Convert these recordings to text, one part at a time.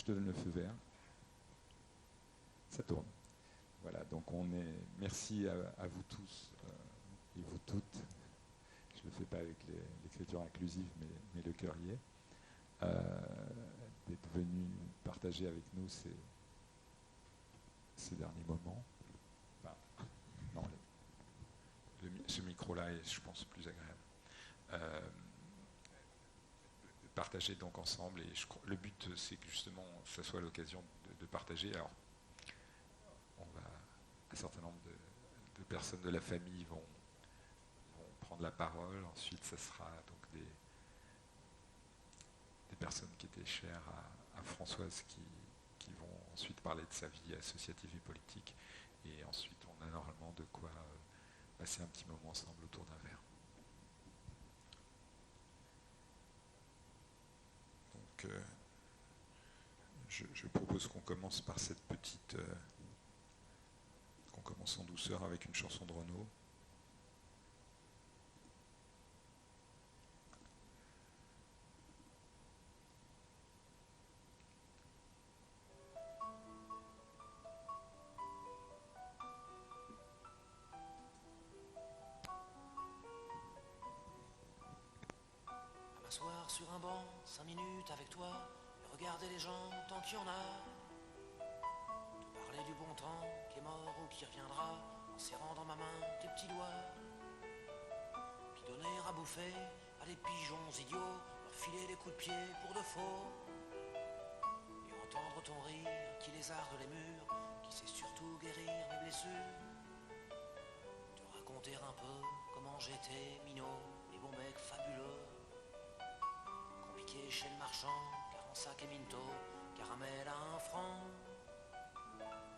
te donne le feu vert. Ça tourne. Voilà, donc merci à vous tous et vous toutes. Je ne le fais pas avec l'écriture inclusive, mais le cœur y est. D'être venu partager avec nous ces derniers moments. Enfin, non, ce micro-là est, je pense, plus agréable. Partager donc ensemble, et le but, c'est que justement, ça soit l'occasion de partager. Alors, un certain nombre de personnes de la famille vont prendre la parole. Ensuite, ça sera donc des personnes qui étaient chères à Françoise qui vont ensuite parler de sa vie associative et politique. Et ensuite, on a normalement de quoi passer un petit moment ensemble autour d'un verre. Donc, je propose qu'on commence par cette petite... qu'on commence en douceur avec une chanson de Renaud. M'asseoir sur un banc, 5 minutes avec toi, et regarder les gens tant qu'il y en a. Te parler du bon temps qui est mort ou qui reviendra, en serrant dans ma main tes petits doigts. Puis donner à bouffer à des pigeons idiots, leur filer des coups de pied pour de faux. Et entendre ton rire qui lézarde les murs, qui sait surtout guérir mes blessures. Te raconter un peu comment j'étais minot, les bons mecs fabuleux. Chez le marchand, 45 et Minto, caramel à 1 franc,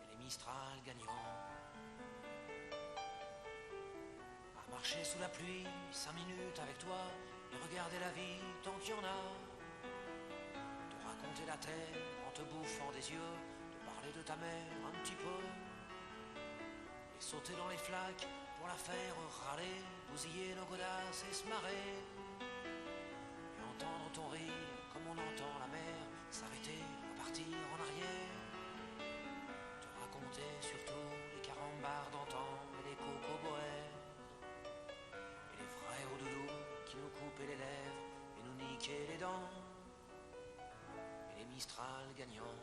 et les Mistral gagnants. À marcher sous la pluie, 5 minutes avec toi, et regarder la vie tant qu'il y en a. Te raconter la terre en te bouffant des yeux, te parler de ta mère un petit peu, et sauter dans les flaques pour la faire râler, bousiller nos godasses et se marrer. Entendre ton rire comme on entend la mer s'arrêter, repartir en arrière. Te raconter surtout les carambars d'antan et les cocoboères. Et les vrais hauts doudous qui nous coupaient les lèvres et nous niquaient les dents. Et les Mistral gagnants.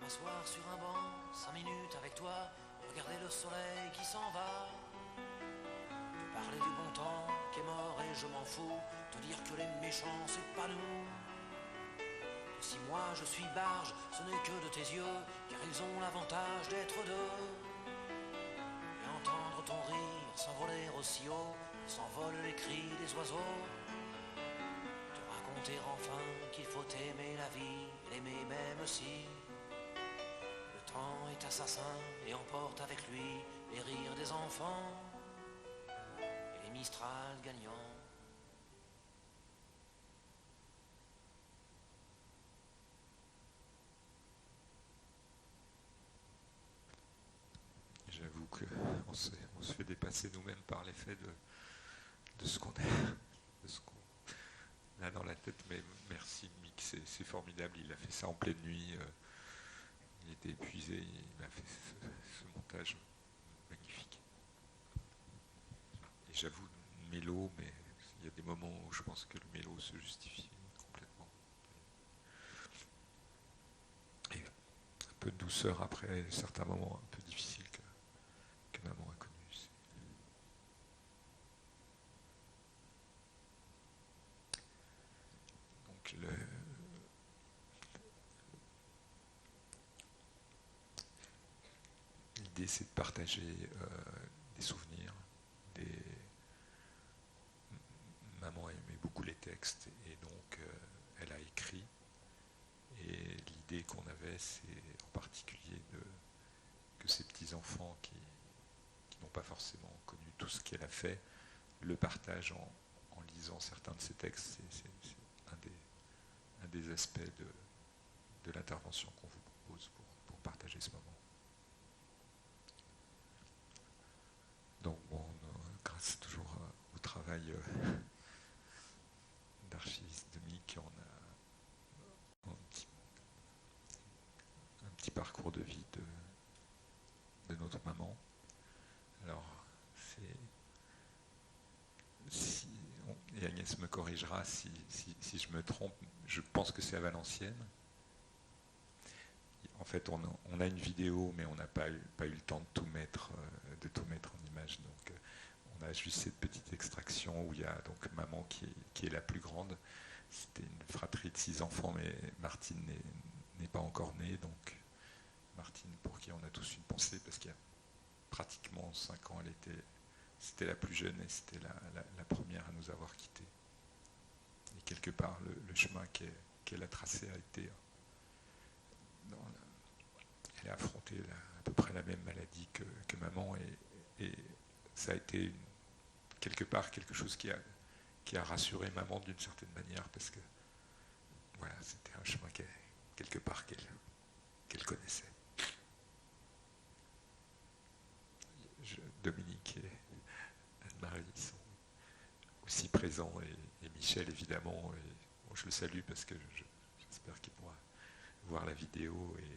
M'asseoir sur un banc, 5 minutes avec toi, regarder le soleil qui s'en va. Te parler du bon temps qui est mort et je m'en fous, te dire que les méchants c'est pas nous. Si moi je suis barge, ce n'est que de tes yeux, car ils ont l'avantage d'être deux. Et entendre ton rire s'envoler aussi haut, s'envolent les cris des oiseaux. Te raconter enfin qu'il faut aimer la vie, l'aimer même si le temps est assassin et emporte avec lui les rires des enfants et les Mistral gagnants. J'avoue qu'on se fait dépasser nous-mêmes par l'effet de ce qu'on a dans la tête. Mais merci Mick, c'est formidable. Il a fait ça en pleine nuit. Il était épuisé. Il m'a fait ce montage magnifique. Et j'avoue, mélo, mais il y a des moments où je pense que le mélo se justifie complètement. Et un peu de douceur après certains moments un peu difficiles que maman a connus. Donc l'idée c'est de partager des souvenirs, maman aimait beaucoup les textes et donc elle a écrit. Et l'idée qu'on avait, c'est en particulier que ces petits-enfants qui n'ont pas forcément connu tout ce qu'elle a fait, le partagent en lisant certains de ses textes. C'est un des aspects de l'intervention qu'on vous propose pour partager ce moment. Donc bon, grâce toujours au travail d'archiviste de Mick, on a un petit parcours de vie de notre maman. Alors, et Agnès me corrigera si je me trompe, je pense que c'est à Valenciennes. En fait, on a une vidéo, mais on n'a pas eu le temps de tout mettre en image. Donc, on a juste cette petite extraction où il y a donc maman qui est la plus grande. C'était une fratrie de 6 enfants, mais Martine n'est pas encore née. Donc, Martine, pour qui on a tous une pensée, parce qu'il y a pratiquement 5 ans, c'était la plus jeune et c'était la première à nous avoir quittés. Et quelque part, le chemin qu'elle a tracé a été... elle a affronté à peu près la même maladie que maman et ça a été quelque part quelque chose qui a rassuré maman d'une certaine manière parce que voilà, c'était un chemin quelque part qu'elle connaissait. Dominique et Anne-Marie sont aussi présents et Michel évidemment, et bon, je le salue parce que j'espère qu'il pourra voir la vidéo et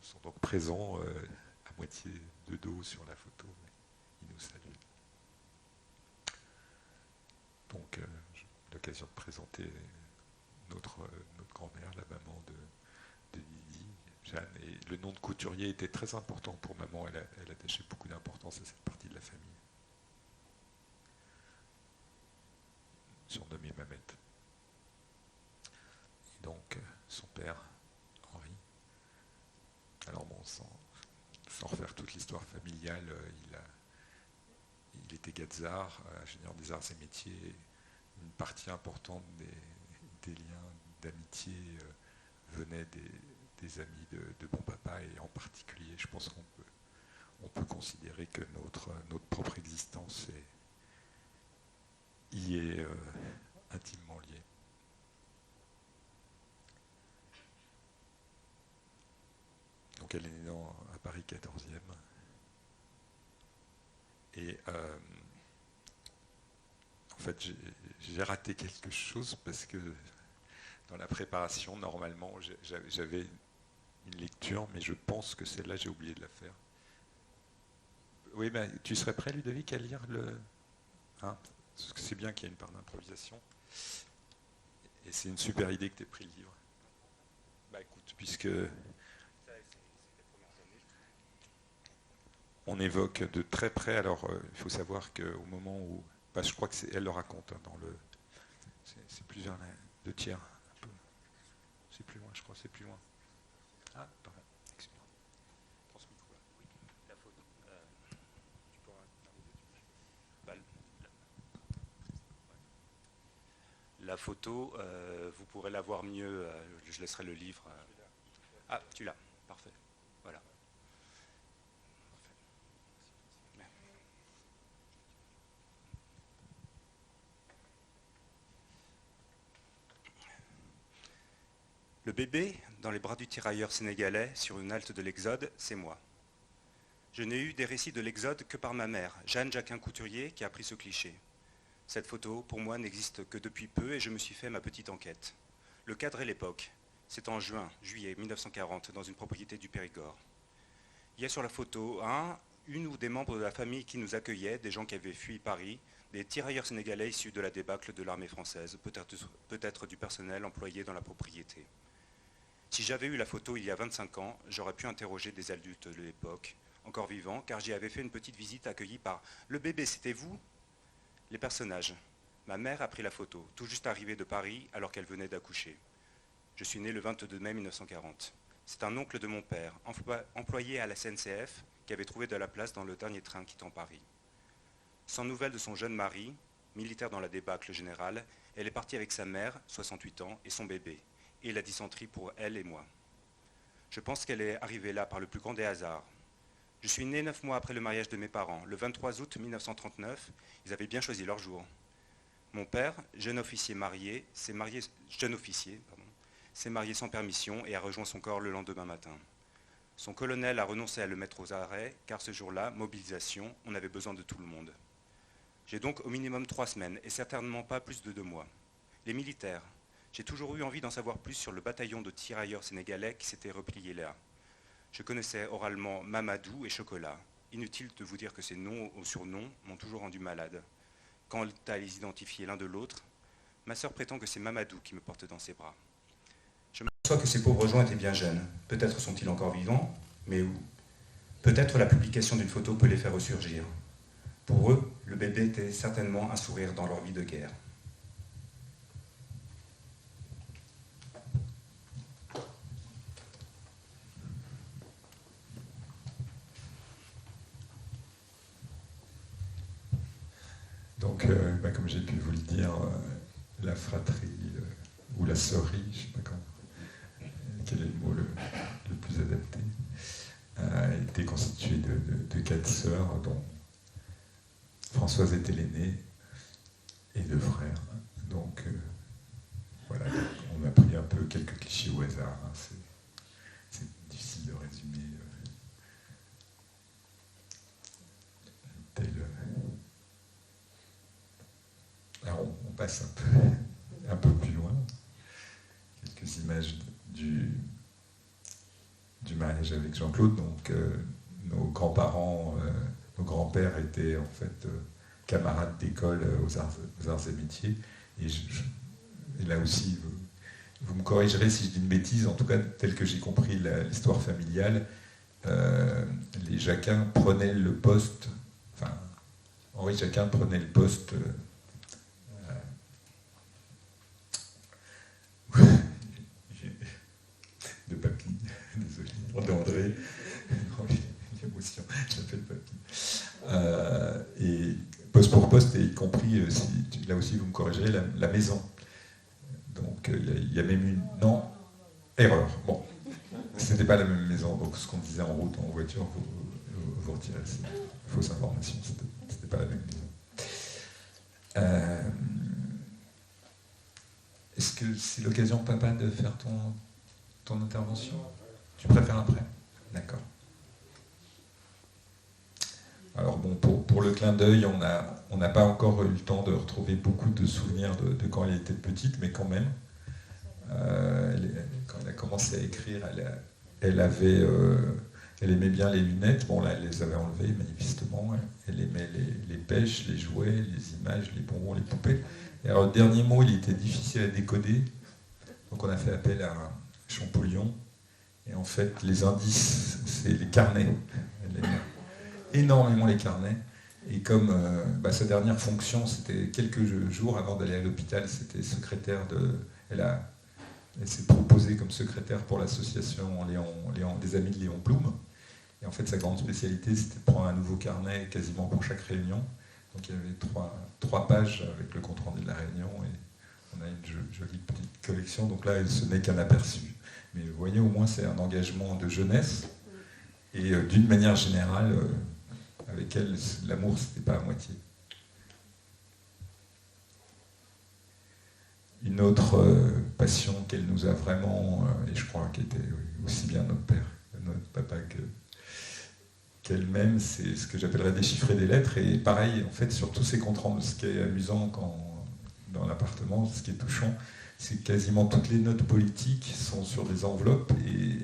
sont donc présents à moitié de dos sur la photo, mais ils nous saluent. Donc j'ai l'occasion de présenter notre grand-mère, la maman de Didi, Jeanne, et le nom de couturier était très important pour maman, elle attachait beaucoup d'importance à cette partie de la famille. Surnommée Mamette. Et donc son père, Henri. Alors bon, sans refaire toute l'histoire familiale, il était Gazard, ingénieur des arts et métiers. Une partie importante des liens d'amitié venait des amis de bon papa, et en particulier, je pense qu'on peut considérer que notre propre existence y est intimement liée. Donc elle est née à Paris 14e. Et en fait, j'ai raté quelque chose parce que dans la préparation, normalement, j'avais une lecture, mais je pense que celle-là, j'ai oublié de la faire. Oui, mais tu serais prêt, Ludovic, à lire le... Hein, parce que c'est bien qu'il y ait une part d'improvisation. Et c'est une super idée que tu aies pris le livre. Bah écoute, puisque... On évoque de très près, alors il faut savoir qu'au moment où... Bah, je crois que elle le raconte dans le... C'est plusieurs, 2 tiers. Un peu. C'est plus loin, je crois, c'est plus loin. Ah, pardon, excuse-moi. Prends ce micro là. Oui, la photo. Tu pourras arriver. La photo, vous pourrez la voir mieux, je laisserai le livre. Ah, tu l'as, parfait. Voilà. Le bébé, dans les bras du tirailleur sénégalais, sur une halte de l'Exode, c'est moi. Je n'ai eu des récits de l'Exode que par ma mère, Jeanne Jacquin Couturier, qui a pris ce cliché. Cette photo, pour moi, n'existe que depuis peu et je me suis fait ma petite enquête. Le cadre et l'époque, c'est en juillet 1940, dans une propriété du Périgord. Il y a sur la photo une ou des membres de la famille qui nous accueillaient, des gens qui avaient fui Paris, des tirailleurs sénégalais issus de la débâcle de l'armée française, peut-être du personnel employé dans la propriété. Si j'avais eu la photo il y a 25 ans, j'aurais pu interroger des adultes de l'époque, encore vivants, car j'y avais fait une petite visite accueillie par « Le bébé, c'était vous ?» Les personnages. Ma mère a pris la photo, tout juste arrivée de Paris alors qu'elle venait d'accoucher. Je suis né le 22 mai 1940. C'est un oncle de mon père, employé à la SNCF, qui avait trouvé de la place dans le dernier train quittant Paris. Sans nouvelles de son jeune mari, militaire dans la débâcle générale, elle est partie avec sa mère, 68 ans, et son bébé, et la dysenterie pour elle et moi. Je pense qu'elle est arrivée là par le plus grand des hasards. Je suis né 9 mois après le mariage de mes parents. Le 23 août 1939, ils avaient bien choisi leur jour. Mon père, jeune officier, s'est s'est marié sans permission et a rejoint son corps le lendemain matin. Son colonel a renoncé à le mettre aux arrêts, car ce jour-là, mobilisation, on avait besoin de tout le monde. J'ai donc au minimum 3 semaines, et certainement pas plus de 2 mois. Les militaires. J'ai toujours eu envie d'en savoir plus sur le bataillon de tirailleurs sénégalais qui s'était replié là. Je connaissais oralement Mamadou et Chocolat. Inutile de vous dire que ces noms ou surnoms m'ont toujours rendu malade. Quant à les identifier l'un de l'autre, ma sœur prétend que c'est Mamadou qui me porte dans ses bras. Je m'aperçois que ces pauvres gens étaient bien jeunes. Peut-être sont-ils encore vivants, mais où? Peut-être la publication d'une photo peut les faire ressurgir. Pour eux, le bébé était certainement un sourire dans leur vie de guerre. Donc, comme j'ai pu vous le dire, la fratrie ou la sœurie, je ne sais pas quel est le mot le plus adapté, a été constituée de 4 sœurs, dont Françoise était l'aînée, et 2 frères. Donc, voilà, donc on a pris un peu quelques clichés au hasard. Hein. C'est difficile de résumer tel. Alors on passe un peu plus loin. Quelques images du mariage avec Jean-Claude. Donc nos grands-parents, nos grands-pères étaient en fait camarades d'école aux arts et métiers. Et là aussi, vous me corrigerez si je dis une bêtise, en tout cas tel que j'ai compris l'histoire familiale, les Jacquin prenaient le poste, enfin Henri Jacquin prenait le poste de papy, désolé, d'André, l'émotion, j'appelle papy. Et poste pour poste, et y compris, là aussi vous me corrigerez, la maison. Donc il y a même une... Non, erreur, bon. C'était pas la même maison, donc ce qu'on disait en route, en voiture, vous retirez, c'est fausse information, c'était pas la même maison. Est-ce que c'est l'occasion, papa, de faire ton intervention? Tu préfères après? D'accord. Alors bon, pour le clin d'œil, on n'a pas encore eu le temps de retrouver beaucoup de souvenirs de quand elle était petite, mais quand même, quand elle a commencé à écrire, elle aimait bien les lunettes. Bon là, elle les avait enlevées manifestement. Elle aimait les pêches, les jouets, les images, les bonbons, les poupées. Et alors le dernier mot, il était difficile à décoder. Donc on a fait appel à Champollion. Et en fait, les indices, c'est les carnets. Elle aimait énormément les carnets. Et comme sa dernière fonction, c'était quelques jours avant d'aller à l'hôpital, c'était secrétaire de... Elle s'est proposée comme secrétaire pour l'association des Amis de Léon Blum. Et en fait, sa grande spécialité, c'était de prendre un nouveau carnet quasiment pour chaque réunion. Donc il y avait trois pages avec le compte-rendu de la réunion. Et on a une jolie petite collection. Donc là, ce n'est qu'un aperçu. Mais vous voyez, au moins, c'est un engagement de jeunesse. Et d'une manière générale, avec elle, l'amour, c'était pas à moitié. Une autre passion qu'elle nous a vraiment, et je crois qu'elle était aussi bien notre père, notre papa qu'elle-même, c'est ce que j'appellerais déchiffrer des lettres. Et pareil, en fait, sur tous ces comptes rendus, ce qui est amusant dans l'appartement, ce qui est touchant, c'est que quasiment toutes les notes politiques sont sur des enveloppes et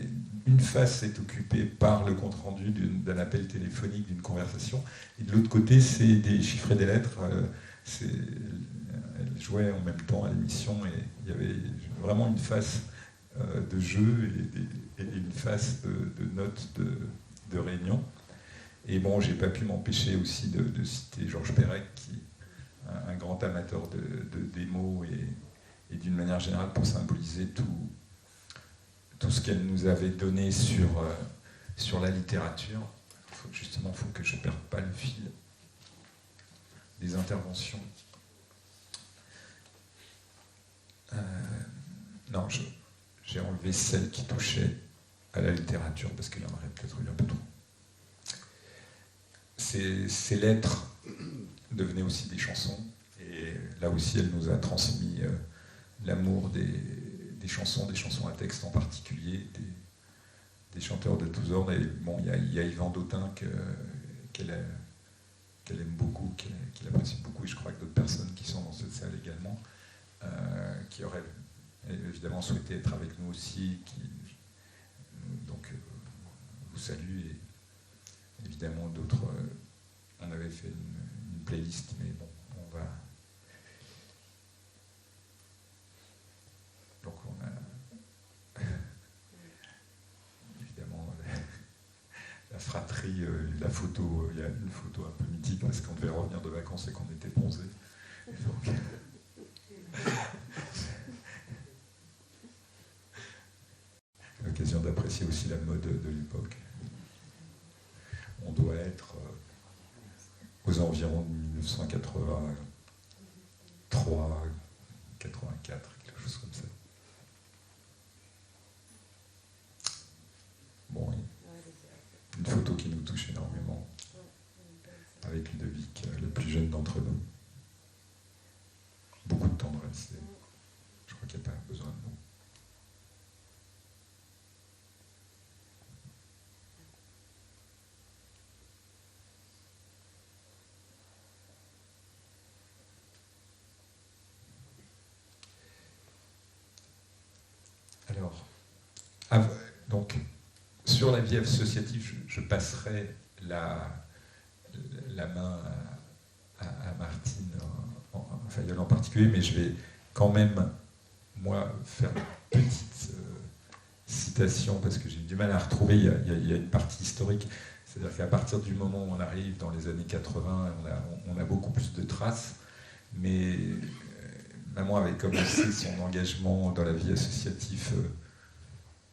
une face est occupée par le compte rendu d'un appel téléphonique, d'une conversation, et de l'autre côté, c'est déchiffrer des lettres. Elle jouait en même temps à l'émission et il y avait vraiment une face de jeu et une face de notes de réunion. Et bon, j'ai pas pu m'empêcher aussi de citer Georges Perec, qui est un grand amateur des mots et d'une manière générale pour symboliser tout ce qu'elle nous avait donné sur la littérature. Justement, il faut que je ne perde pas le fil des interventions. Non, j'ai enlevé celle qui touchait à la littérature parce qu'il y en aurait peut-être eu un peu trop. Ces lettres devenaient aussi des chansons et là aussi elle nous a transmis l'amour des chansons à texte en particulier, des chanteurs de tous ordres. Et bon, il y a Yvan Dautin qu'elle aime beaucoup, qu'elle apprécie beaucoup, et je crois que d'autres personnes qui sont dans cette salle également, qui auraient évidemment souhaité être avec nous aussi, donc vous salue, et évidemment d'autres, on avait fait une playlist, mais bon, on va... Donc on a évidemment la fratrie, la photo, il y a une photo un peu mythique parce qu'on devait revenir de vacances et qu'on était bronzés. L'occasion d'apprécier aussi la mode de l'époque. On doit être aux environs de 1983, 84, quelque chose comme ça. Bon, une photo qui nous touche énormément, avec Ludovic, le plus jeune d'entre nous. Beaucoup de tendresse, et je crois qu'il n'y a pas besoin de mots. Alors, donc, sur la vie associative, je passerai la main à Martine Fayolle en particulier, mais je vais quand même, moi, faire une petite citation, parce que j'ai du mal à retrouver, il y a une partie historique, c'est-à-dire qu'à partir du moment où on arrive dans les années 80, on a beaucoup plus de traces, mais maman avait commencé son engagement dans la vie associative,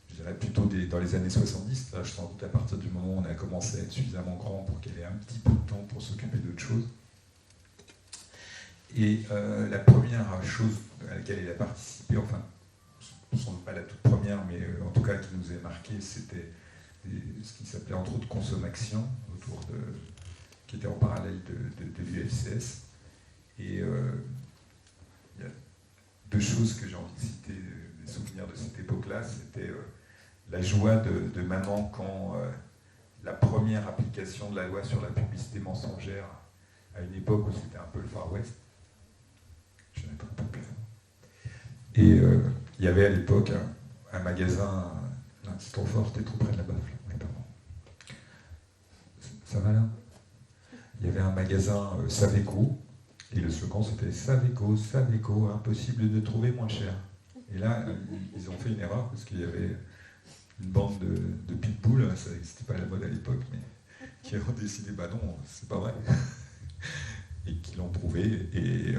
je dirais plutôt dans les années 70, là, sans doute à partir du moment où on a commencé à être suffisamment grand pour qu'elle ait un petit peu de temps pour s'occuper d'autre chose. Et la première chose à laquelle elle a participé, enfin, sans doute pas la toute première, mais en tout cas qui nous a marqué, c'était ce qui s'appelait entre autres Consommation, qui était en parallèle de l'UFCS. Et il y a deux choses que j'ai envie de citer, des souvenirs de cette époque-là. C'était la joie de maman quand la première application de la loi sur la publicité mensongère, à une époque où c'était un peu le Far West, je n'ai pas un peu plus avant. Et il y avait à l'époque un magasin, non, c'est trop fort, t'es trop près de la baffle. Oui, pardon. Ça va là? Il y avait un magasin Saveco, et le slogan c'était Saveco, Saveco, impossible de trouver moins cher. Et là, ils ont fait une erreur parce qu'il y avait une bande de pitbulls, ça n'existait pas à la mode à l'époque, mais qui ont décidé, bah non, c'est pas vrai, et qui l'ont prouvé. Et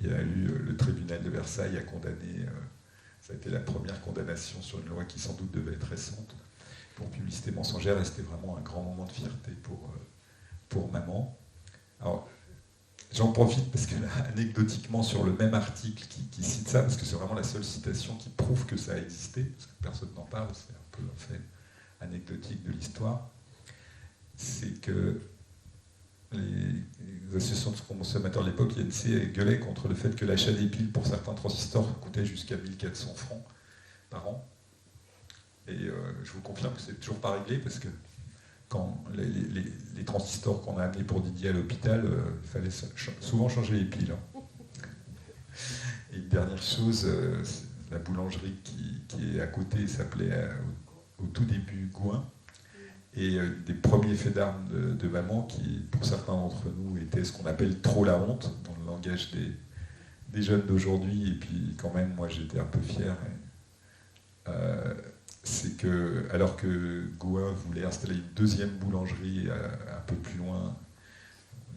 il y a eu le tribunal de Versailles a condamné, ça a été la première condamnation sur une loi qui sans doute devait être récente pour publicité mensongère, et c'était vraiment un grand moment de fierté pour maman. Alors, j'en profite parce que là, anecdotiquement, sur le même article qui cite ça, parce que c'est vraiment la seule citation qui prouve que ça a existé, parce que personne n'en parle, c'est un peu un fait anecdotique de l'histoire, c'est que les associations de consommateurs de l'époque, INC, gueulaient contre le fait que l'achat des piles pour certains transistors coûtait jusqu'à 1400 francs par an. Et je vous confirme que c'est toujours pas réglé, parce que quand les transistors qu'on a amenés pour Didier à l'hôpital, il fallait souvent changer les piles. Et une dernière chose, la boulangerie qui est à côté s'appelait au tout début Gouin. Et des premiers faits d'armes de maman qui, pour certains d'entre nous, étaient ce qu'on appelle trop la honte, dans le langage des jeunes d'aujourd'hui. Et puis quand même, moi j'étais un peu fier. C'est que, alors que Gouin voulait installer une deuxième boulangerie un peu plus loin,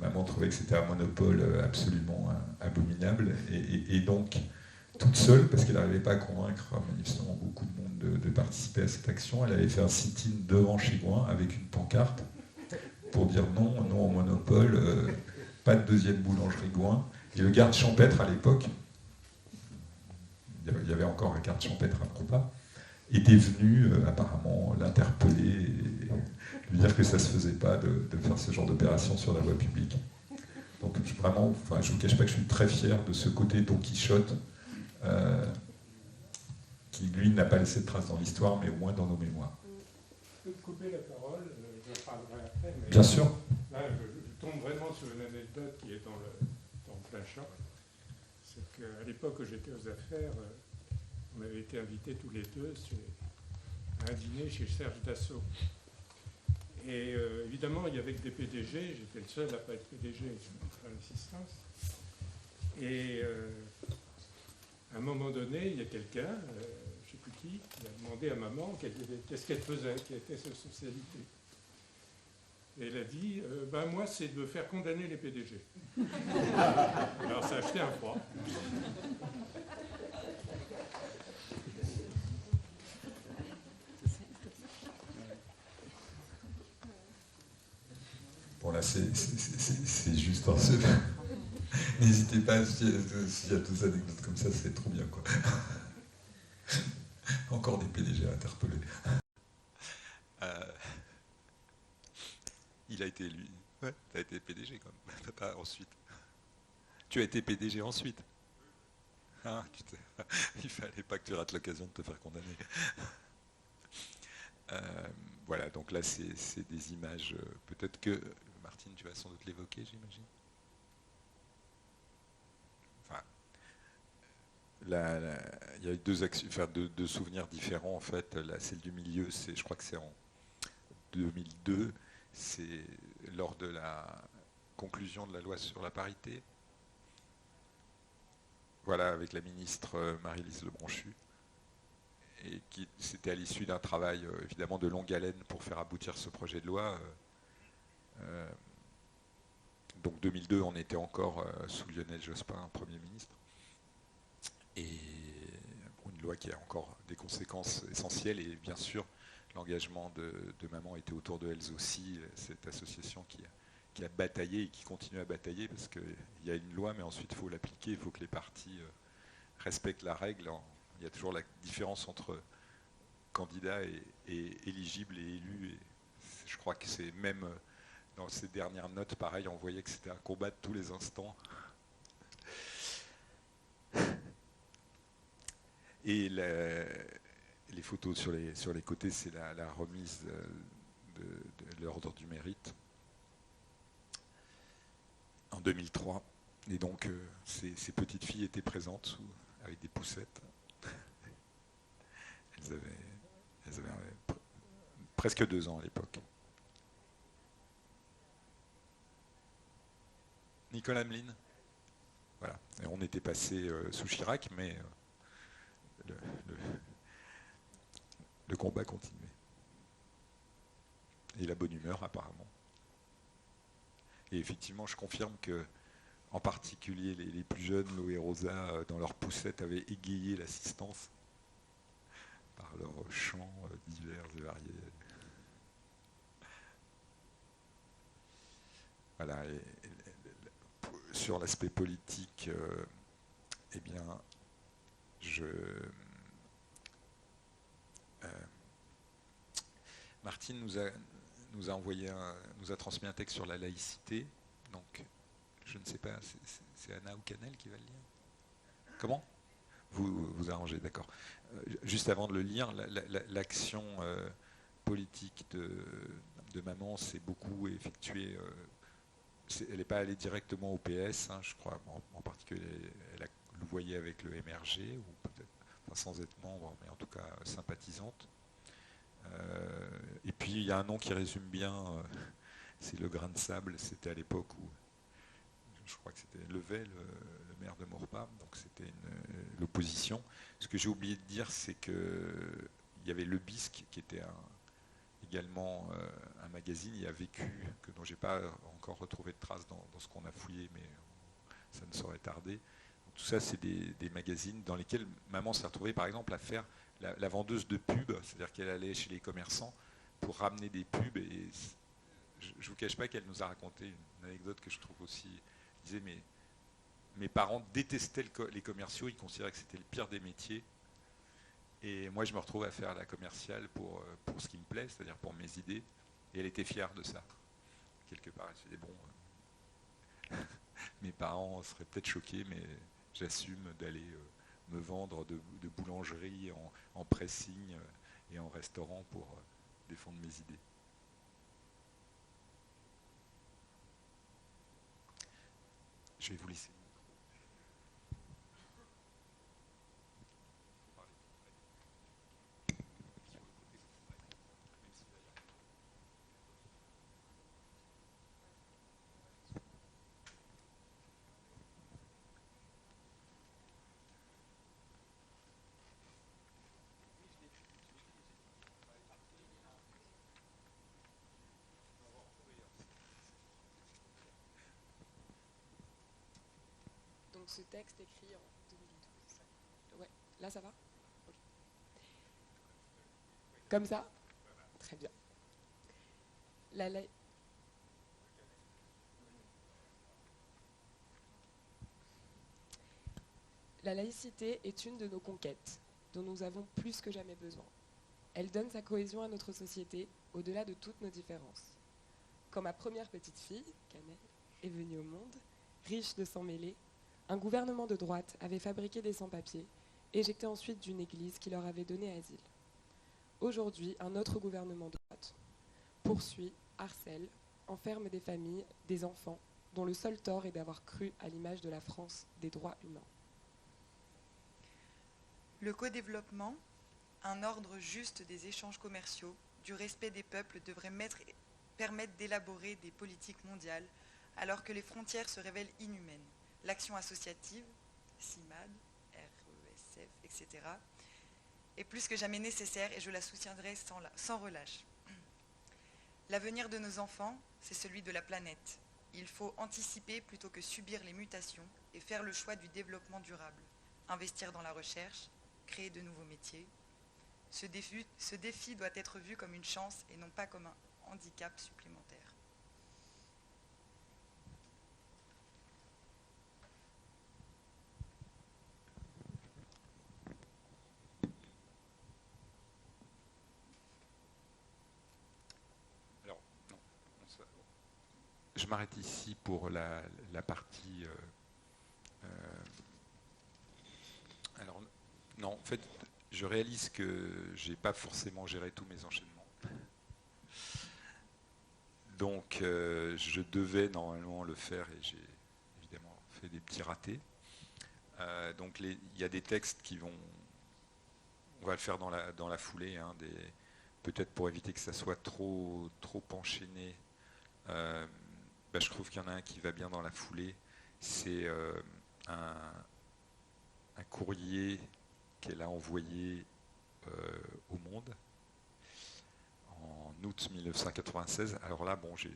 maman trouvait que c'était un monopole absolument abominable. Et donc, toute seule, parce qu'elle n'arrivait pas à convaincre manifestement beaucoup de monde de participer à cette action, elle avait fait un sit-in devant chez Gouin avec une pancarte pour dire non, non au monopole, pas de deuxième boulangerie Gouin. Et le garde champêtre à l'époque, il y avait encore un garde champêtre à Propa, était venu apparemment l'interpeller et lui dire que ça ne se faisait pas de faire ce genre d'opération sur la voie publique. Donc vraiment, je ne vous cache pas que je suis très fier de ce côté Don Quichotte qui lui n'a pas laissé de traces dans l'histoire, mais au moins dans nos mémoires. Je peux te couper la parole, je parlerai après. Mais bien sûr. Là, je tombe vraiment sur une anecdote qui est dans le plein champ. C'est qu'à l'époque où j'étais aux affaires, on avait été invités tous les deux à un dîner chez Serge Dassault. Et évidemment, il y avait que des PDG, j'étais le seul à ne pas être PDG, à l'assistance. Et à un moment donné, il y a quelqu'un, je ne sais plus qui a demandé à maman qu'est-ce qu'elle faisait, quelle était sa spécialité. Et elle a dit, moi, c'est de faire condamner les PDG. Alors ça a acheté un froid. Bon là, c'est juste un seul. N'hésitez pas, s'il y a deux anecdotes comme ça, c'est trop bien, quoi. Encore des PDG interpellés. Il a été élu. Ouais, tu as été PDG quand même. Pas ensuite. Tu as été PDG ensuite. Ah, il fallait pas que tu rates l'occasion de te faire condamner. Voilà, donc là, c'est des images. Peut-être que, Martine, tu vas sans doute l'évoquer, j'imagine. Enfin, il y a eu deux souvenirs différents, en fait. Celle du milieu, je crois que c'est en 2002. C'est lors de la conclusion de la loi sur la parité. Voilà, avec la ministre Marie-Lise Lebranchu. Et c'était à l'issue d'un travail évidemment de longue haleine pour faire aboutir ce projet de loi. Donc 2002, on était encore sous Lionel Jospin, Premier ministre. Et une loi qui a encore des conséquences essentielles. Et bien sûr, l'engagement de maman était autour de elles aussi, cette association qui a bataillé et qui continue à batailler, parce qu'il y a une loi, mais ensuite il faut l'appliquer, il faut que les partis respectent la règle. Il y a toujours la différence entre candidat et éligible et élu. Et je crois que c'est même dans ces dernières notes, pareil, on voyait que c'était un combat de tous les instants. Et les photos sur les côtés, c'est la remise de l'ordre du mérite en 2003. Et donc, ces petites filles étaient présentes avec des poussettes. Elles avaient presque 2 ans à l'époque. Nicolas Hamelin. Voilà. Et on était passé sous Chirac, mais le combat continuait. Et la bonne humeur, apparemment. Et effectivement, je confirme que, en particulier les plus jeunes, Lo et Rosa, dans leur poussette, avaient égayé l'assistance par leurs chants divers et variés. Voilà. Et sur l'aspect politique, eh bien, Martine nous a transmis un texte sur la laïcité. Donc, je ne sais pas, c'est Anna ou Canel qui va le lire. Comment ? Vous arrangez, d'accord. Juste avant de le lire, l'action politique de maman s'est beaucoup effectuée. Elle n'est pas allée directement au PS, hein, je crois. En particulier, elle a louvoyé avec le MRG, ou peut-être, enfin, sans être membre, mais en tout cas sympathisante. Et puis il y a un nom qui résume bien, c'est le grain de sable. C'était à l'époque où, je crois que c'était Levet, le maire de Maurepas, donc c'était l'opposition. Ce que j'ai oublié de dire, c'est qu'il y avait Le Bisque, qui était également un magazine, il a vécu, dont je n'ai pas encore retrouvé de traces dans ce qu'on a fouillé, mais ça ne saurait tarder. Donc, tout ça, c'est des magazines dans lesquels maman s'est retrouvée, par exemple, à faire la vendeuse de pubs, c'est-à-dire qu'elle allait chez les commerçants pour ramener des pubs. Et je ne vous cache pas qu'elle nous a raconté une anecdote que je trouve aussi. Elle disait, mais mes parents détestaient les commerciaux, ils considéraient que c'était le pire des métiers. Et moi, je me retrouve à faire la commerciale pour ce qui me plaît, c'est-à-dire pour mes idées. Et elle était fière de ça. Quelque part, elle se disait, bon, mes parents seraient peut-être choqués, mais j'assume d'aller me vendre de boulangerie en pressing et en restaurant pour défendre mes idées. Je vais vous laisser. Donc ce texte écrit en 2012. Ouais, là ça va? Okay. Comme ça? Très bien. La laïcité est une de nos conquêtes, dont nous avons plus que jamais besoin. Elle donne sa cohésion à notre société, au-delà de toutes nos différences. Quand ma première petite fille, Canel, est venue au monde, riche de sang mêlé, un gouvernement de droite avait fabriqué des sans-papiers, éjectés ensuite d'une église qui leur avait donné asile. Aujourd'hui, un autre gouvernement de droite poursuit, harcèle, enferme des familles, des enfants, dont le seul tort est d'avoir cru à l'image de la France des droits humains. Le co-développement, un ordre juste des échanges commerciaux, du respect des peuples devrait permettre d'élaborer des politiques mondiales alors que les frontières se révèlent inhumaines. L'action associative, CIMAD, RESF, etc., est plus que jamais nécessaire et je la soutiendrai sans relâche. L'avenir de nos enfants, c'est celui de la planète. Il faut anticiper plutôt que subir les mutations et faire le choix du développement durable. Investir dans la recherche, créer de nouveaux métiers. Ce défi doit être vu comme une chance et non pas comme un handicap supplémentaire. Alors, non, je m'arrête ici pour la partie... alors, non, en fait, je réalise que j'ai pas forcément géré tous mes enchaînements. Donc, je devais normalement le faire et j'ai évidemment fait des petits ratés. Donc, il y a des textes qui vont... On va le faire dans la foulée, hein, peut-être pour éviter que ça soit trop enchaîné. Je trouve qu'il y en a un qui va bien dans la foulée. C'est un courrier qu'elle a envoyé au monde en août 1996. Alors là, bon, je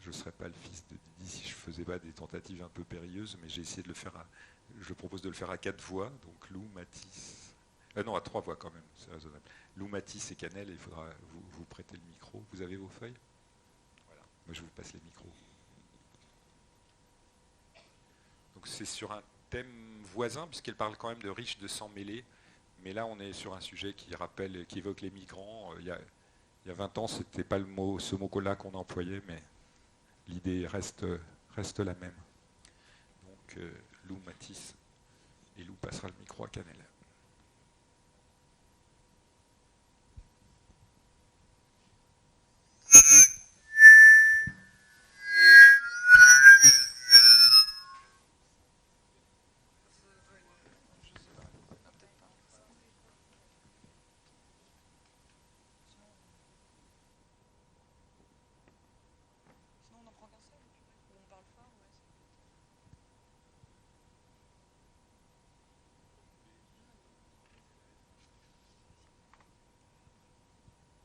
ne serais pas le fils de Didi si je ne faisais pas des tentatives un peu périlleuses, mais j'ai essayé de le faire je propose de le faire à 4 voix, donc Lou, Matisse... non, à 3 voix quand même, c'est raisonnable. Lou, Matisse et Canel, il faudra vous prêter le micro. Vous avez vos feuilles? Voilà, moi je vous passe les micros. Donc c'est sur un thème voisin, puisqu'elle parle quand même de riches de sang mêlé, mais là on est sur un sujet qui évoque les migrants. Il y a 20 ans, c'était pas ce mot-là qu'on employait, mais l'idée reste la même. Donc Lou, Matisse, et Lou passera le micro à Canel.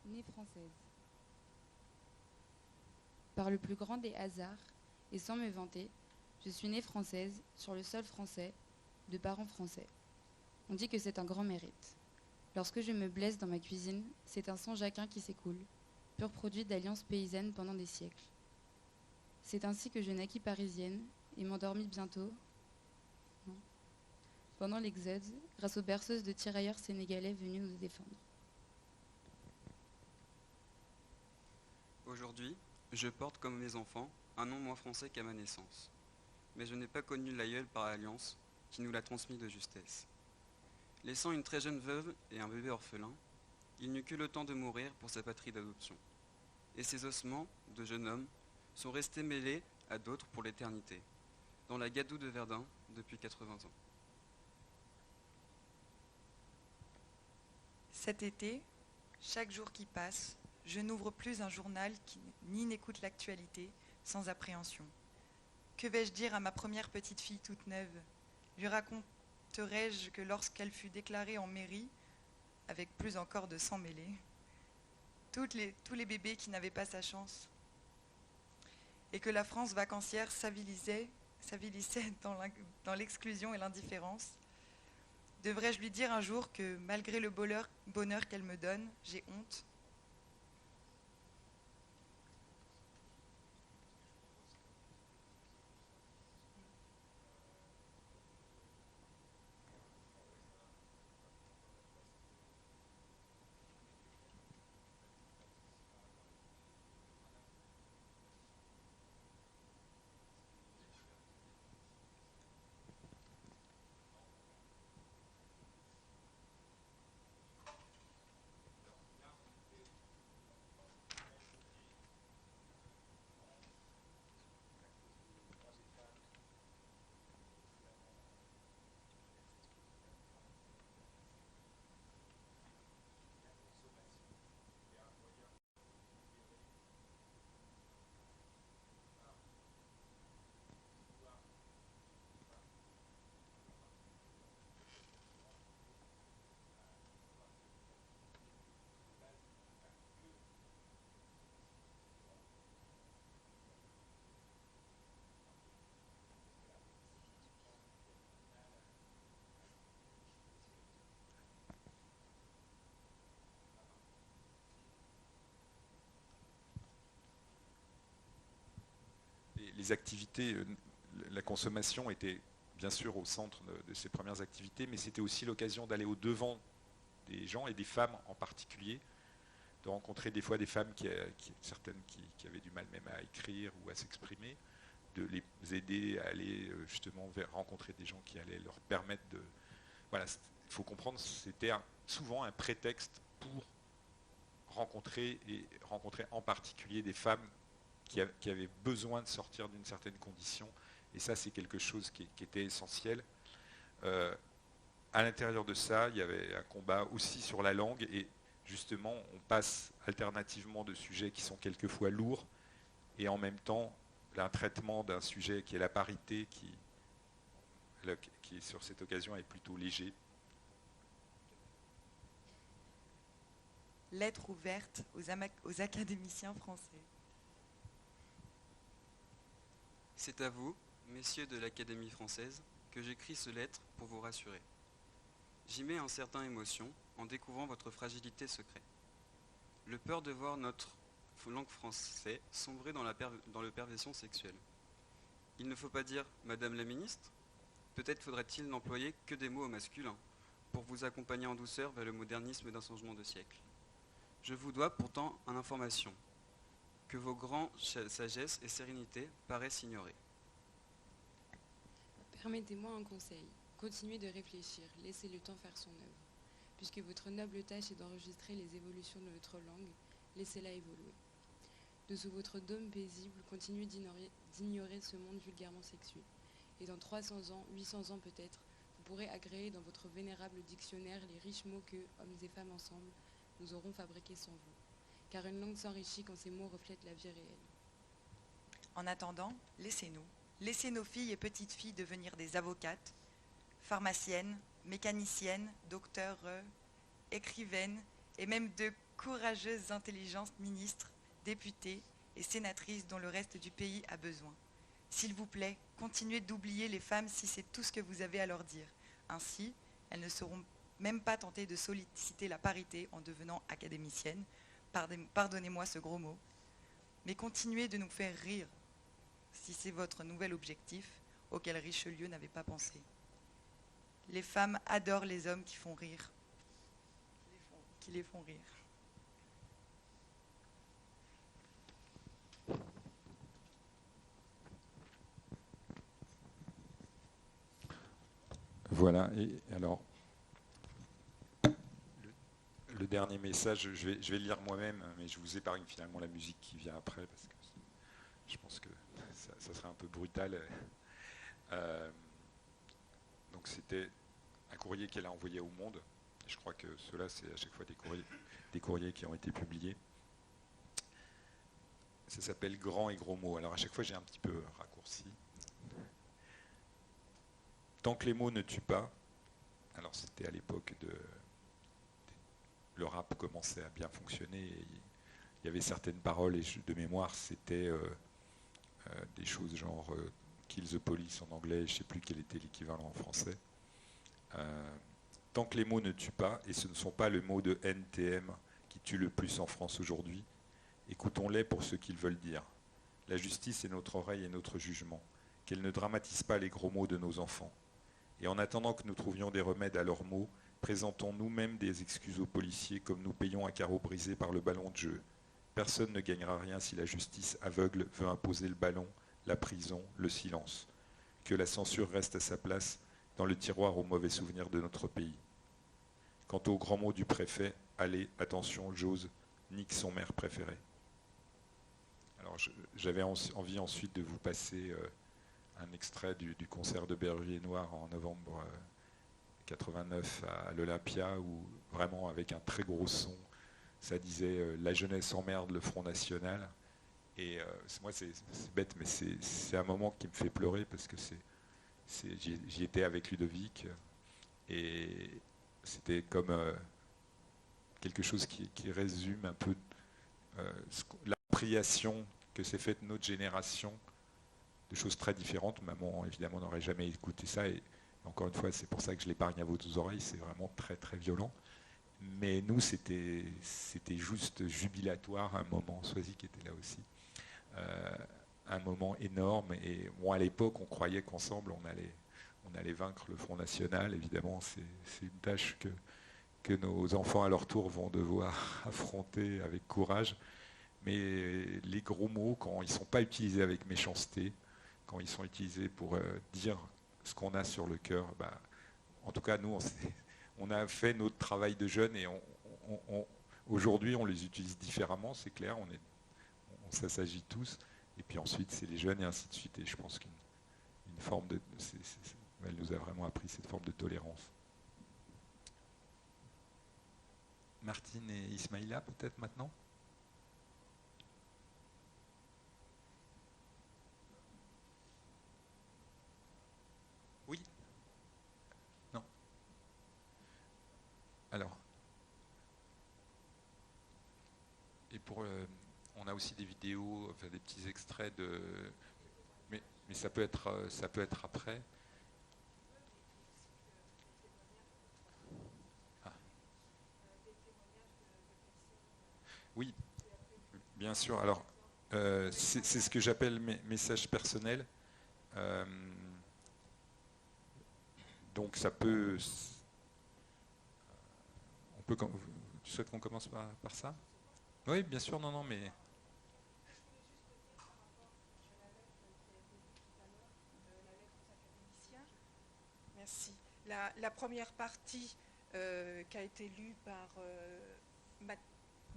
Née française. Par le plus grand des hasards, et sans me vanter, je suis née française, sur le sol français, de parents français. On dit que c'est un grand mérite. Lorsque je me blesse dans ma cuisine, c'est un sang jacquin qui s'écoule, pur produit d'alliances paysannes pendant des siècles. C'est ainsi que je naquis parisienne et m'endormis bientôt, pendant l'exode, grâce aux berceuses de tirailleurs sénégalais venus nous défendre. Aujourd'hui, je porte comme mes enfants un nom moins français qu'à ma naissance. Mais je n'ai pas connu l'aïeul par alliance, qui nous l'a transmis de justesse. Laissant une très jeune veuve et un bébé orphelin, il n'eut que le temps de mourir pour sa patrie d'adoption. Et ses ossements, de jeune homme, sont restés mêlés à d'autres pour l'éternité, dans la gadoue de Verdun depuis 80 ans. Cet été, chaque jour qui passe, je n'ouvre plus un journal ni n'écoute l'actualité sans appréhension. Que vais-je dire à ma première petite fille toute neuve? Lui raconterai-je que lorsqu'elle fut déclarée en mairie, avec plus encore de sang mêlé, tous les bébés qui n'avaient pas sa chance, et que la France vacancière s'avilissait dans l'exclusion et l'indifférence, devrais-je lui dire un jour que malgré le bonheur qu'elle me donne, j'ai honte? Les activités, la consommation était bien sûr au centre de ces premières activités, mais c'était aussi l'occasion d'aller au-devant des gens et des femmes en particulier, de rencontrer des fois des femmes certaines qui avaient du mal même à écrire ou à s'exprimer, de les aider à aller justement rencontrer des gens qui allaient leur permettre de... Voilà, il faut comprendre, c'était souvent un prétexte pour rencontrer en particulier des femmes qui avaient besoin de sortir d'une certaine condition. Et ça, c'est quelque chose qui était essentiel. À l'intérieur de ça, il y avait un combat aussi sur la langue. Et justement, on passe alternativement de sujets qui sont quelquefois lourds et en même temps, un traitement d'un sujet qui est la parité, qui sur cette occasion est plutôt léger. Lettre ouverte aux académiciens français. C'est à vous, messieurs de l'Académie française, que j'écris ce lettre pour vous rassurer. J'y mets un certain émotion en découvrant votre fragilité secrète. Le peur de voir notre langue française sombrer dans le perversion sexuelle. Il ne faut pas dire « Madame la ministre », peut-être faudrait-il n'employer que des mots au masculin, pour vous accompagner en douceur vers le modernisme d'un changement de siècle. Je vous dois pourtant une information, que vos grands sagesse et sérénité paraissent ignorer. Permettez-moi un conseil. Continuez de réfléchir, laissez le temps faire son œuvre. Puisque votre noble tâche est d'enregistrer les évolutions de notre langue, laissez-la évoluer. Dessous votre dôme paisible, continuez d'ignorer ce monde vulgairement sexué. Et dans 300 ans, 800 ans peut-être, vous pourrez agréer dans votre vénérable dictionnaire les riches mots que, hommes et femmes ensemble, nous aurons fabriqués sans vous. Car une langue s'enrichit quand ces mots reflètent la vie réelle. En attendant, laissez nos filles et petites filles devenir des avocates, pharmaciennes, mécaniciennes, docteurs, écrivaines, et même de courageuses intelligentes ministres, députés et sénatrices dont le reste du pays a besoin. S'il vous plaît, continuez d'oublier les femmes si c'est tout ce que vous avez à leur dire. Ainsi, elles ne seront même pas tentées de solliciter la parité en devenant académiciennes. Pardonnez-moi ce gros mot, mais continuez de nous faire rire, si c'est votre nouvel objectif, auquel Richelieu n'avait pas pensé. Les femmes adorent les hommes qui font rire, qui les font rire. Voilà, et alors, le dernier message, je vais le lire moi-même, mais je vous épargne finalement la musique qui vient après, parce que je pense que ça serait un peu brutal. Donc c'était un courrier qu'elle a envoyé au Monde. Je crois que ceux-là, c'est à chaque fois des courriers qui ont été publiés. Ça s'appelle Grands et gros mots. Alors à chaque fois, j'ai un petit peu raccourci. Tant que les mots ne tuent pas, alors c'était à l'époque le rap commençait à bien fonctionner, et il y avait certaines paroles, et de mémoire, c'était des choses genre Kill the Police en anglais, je ne sais plus quel était l'équivalent en français. Tant que les mots ne tuent pas, et ce ne sont pas le mot de NTM qui tue le plus en France aujourd'hui, écoutons-les pour ce qu'ils veulent dire. La justice est notre oreille et notre jugement, qu'elle ne dramatise pas les gros mots de nos enfants. Et en attendant que nous trouvions des remèdes à leurs mots, présentons nous-mêmes des excuses aux policiers comme nous payons un carreau brisé par le ballon de jeu. Personne ne gagnera rien si la justice aveugle veut imposer le ballon, la prison, le silence. Que la censure reste à sa place dans le tiroir aux mauvais souvenirs de notre pays. Quant aux grands mots du préfet, allez, attention, j'ose, nique son maire préféré. Alors j'avais envie ensuite de vous passer un extrait du concert de Berruyer Noir en novembre 89 à l'Olympia, où vraiment avec un très gros son, ça disait la jeunesse emmerde le Front National. Et moi c'est bête, mais c'est un moment qui me fait pleurer, parce que j'y étais avec Ludovic, et c'était comme quelque chose qui résume un peu l'appropriation que s'est faite notre génération de choses très différentes. Maman, évidemment, n'aurait jamais écouté ça, et encore une fois, c'est pour ça que je l'épargne à vos oreilles, c'est vraiment très très violent. Mais nous, c'était juste jubilatoire, un moment, Soisy qui était là aussi, un moment énorme. Et moi, à l'époque, on croyait qu'ensemble, on allait vaincre le Front National. Évidemment, c'est une tâche que nos enfants, à leur tour, vont devoir affronter avec courage. Mais les gros mots, quand ils ne sont pas utilisés avec méchanceté, quand ils sont utilisés pour dire ce qu'on a sur le cœur, en tout cas, nous, on a fait notre travail de jeunes, et aujourd'hui, on les utilise différemment, c'est clair, on s'assagit tous, et puis ensuite, c'est les jeunes, et ainsi de suite. Et je pense qu'une forme de... elle nous a vraiment appris cette forme de tolérance. Martine et Ismaïla, peut-être maintenant ? Oui ? Non ? Alors, et on a aussi des vidéos, enfin des petits extraits de... Mais ça peut être après. Ah. Oui, bien sûr. Alors, c'est ce que j'appelle mes messages personnels. Donc ça peut... Tu souhaites qu'on commence par ça ? Oui, bien sûr, non, mais... Merci. La première partie qui a été lue par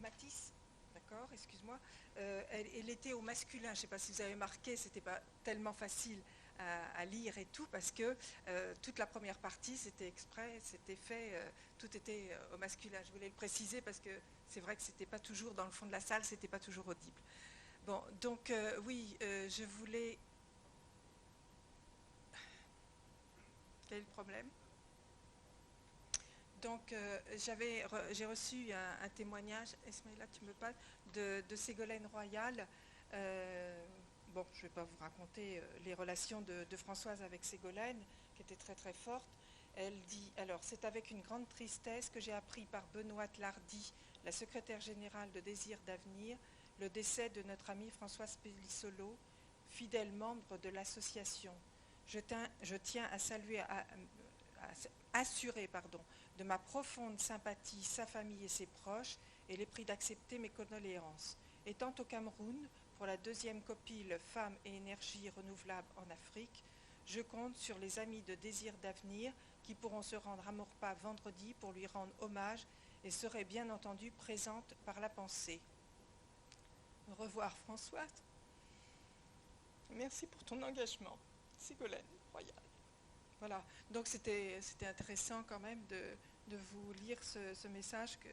Matisse, d'accord, excuse-moi, elle était au masculin. Je ne sais pas si vous avez marqué, c'était pas tellement facile à lire et tout, parce que toute la première partie, c'était exprès, c'était fait, tout était au masculin. Je voulais le préciser parce que c'est vrai que c'était pas toujours dans le fond de la salle, c'était pas toujours audible. Bon, donc oui, je voulais... Quel est le problème ? Donc j'ai reçu un témoignage, Esmaïla, tu me parles, de Ségolène Royal. Bon, je ne vais pas vous raconter les relations de Françoise avec Ségolène, qui étaient très très fortes. Elle dit, alors, c'est avec une grande tristesse que j'ai appris par Benoît Lardy, la secrétaire générale de Désir d'Avenir, le décès de notre amie Françoise Pellissolo, fidèle membre de l'association. Je tiens à saluer, à assurer de ma profonde sympathie sa famille et ses proches, et les prie d'accepter mes condoléances. Étant au Cameroun, pour la deuxième copile Femmes et énergie renouvelable en Afrique, Je compte sur les amis de Désir d'avenir qui pourront se rendre à Maurepas vendredi pour lui rendre hommage et seraient bien entendu présentes par la pensée. Au revoir Françoise. Merci pour ton engagement. Ségolène Royal. Voilà, donc c'était intéressant quand même de vous lire ce message que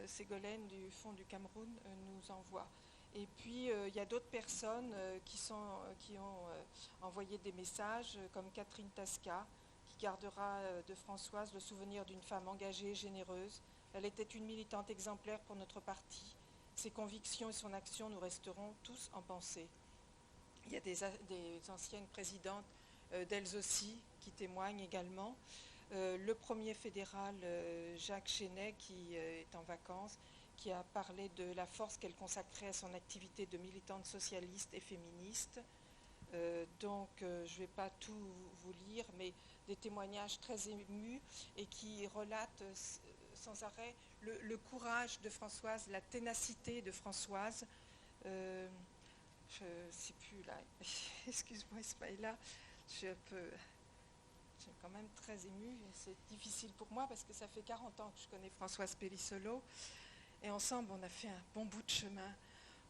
Ségolène du Fonds du Cameroun nous envoie. Et puis il y a d'autres personnes qui ont envoyé des messages, comme Catherine Tasca, qui gardera de Françoise le souvenir d'une femme engagée et généreuse. Elle était une militante exemplaire pour notre parti. Ses convictions et son action nous resteront tous en pensée. Il y a des anciennes présidentes d'elles aussi qui témoignent également. Le premier fédéral, Jacques Chenet, qui est en vacances, qui a parlé de la force qu'elle consacrait à son activité de militante socialiste et féministe. Donc je ne vais pas tout vous lire, mais des témoignages très émus et qui relatent sans arrêt le courage de Françoise, la ténacité de Françoise. Je ne sais plus là, excuse-moi Ismaïla, je suis quand même très émue et c'est difficile pour moi parce que ça fait 40 ans que je connais Françoise Pellissolo et ensemble on a fait un bon bout de chemin.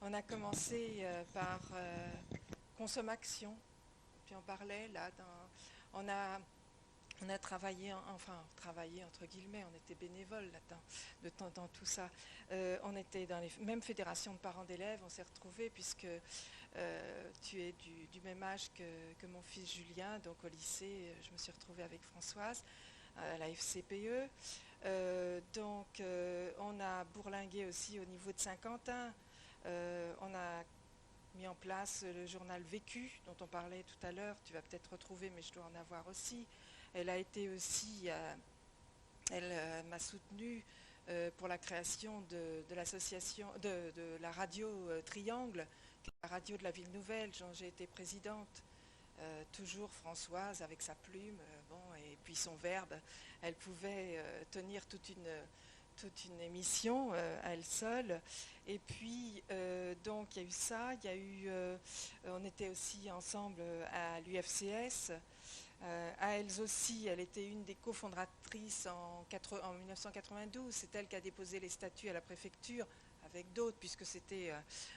On a commencé par Consommation, puis on parlait là, on a travaillé, travaillé entre guillemets, on était bénévoles là-dedans, dans tout ça. On était dans les mêmes fédérations de parents d'élèves, on s'est retrouvés puisque tu es du même âge que mon fils Julien, donc au lycée, je me suis retrouvée avec Françoise à la FCPE. Donc on a bourlingué aussi au niveau de Saint-Quentin. On a mis en place le journal Vécu, dont on parlait tout à l'heure. Tu vas peut-être retrouver, mais je dois en avoir aussi. Elle a été aussi, elle m'a soutenue pour la création de l'association, de la radio Triangle, la radio de la Ville Nouvelle, dont j'ai été présidente. Toujours Françoise avec sa plume, et puis son verbe. Elle pouvait tenir toute une émission à elle seule. Et puis, donc, il y a eu ça. Il y a eu, on était aussi ensemble à l'UFCS. À elles aussi, elle était une des cofondatrices en 1992. C'est elle qui a déposé les statuts à la préfecture avec d'autres, puisque c'était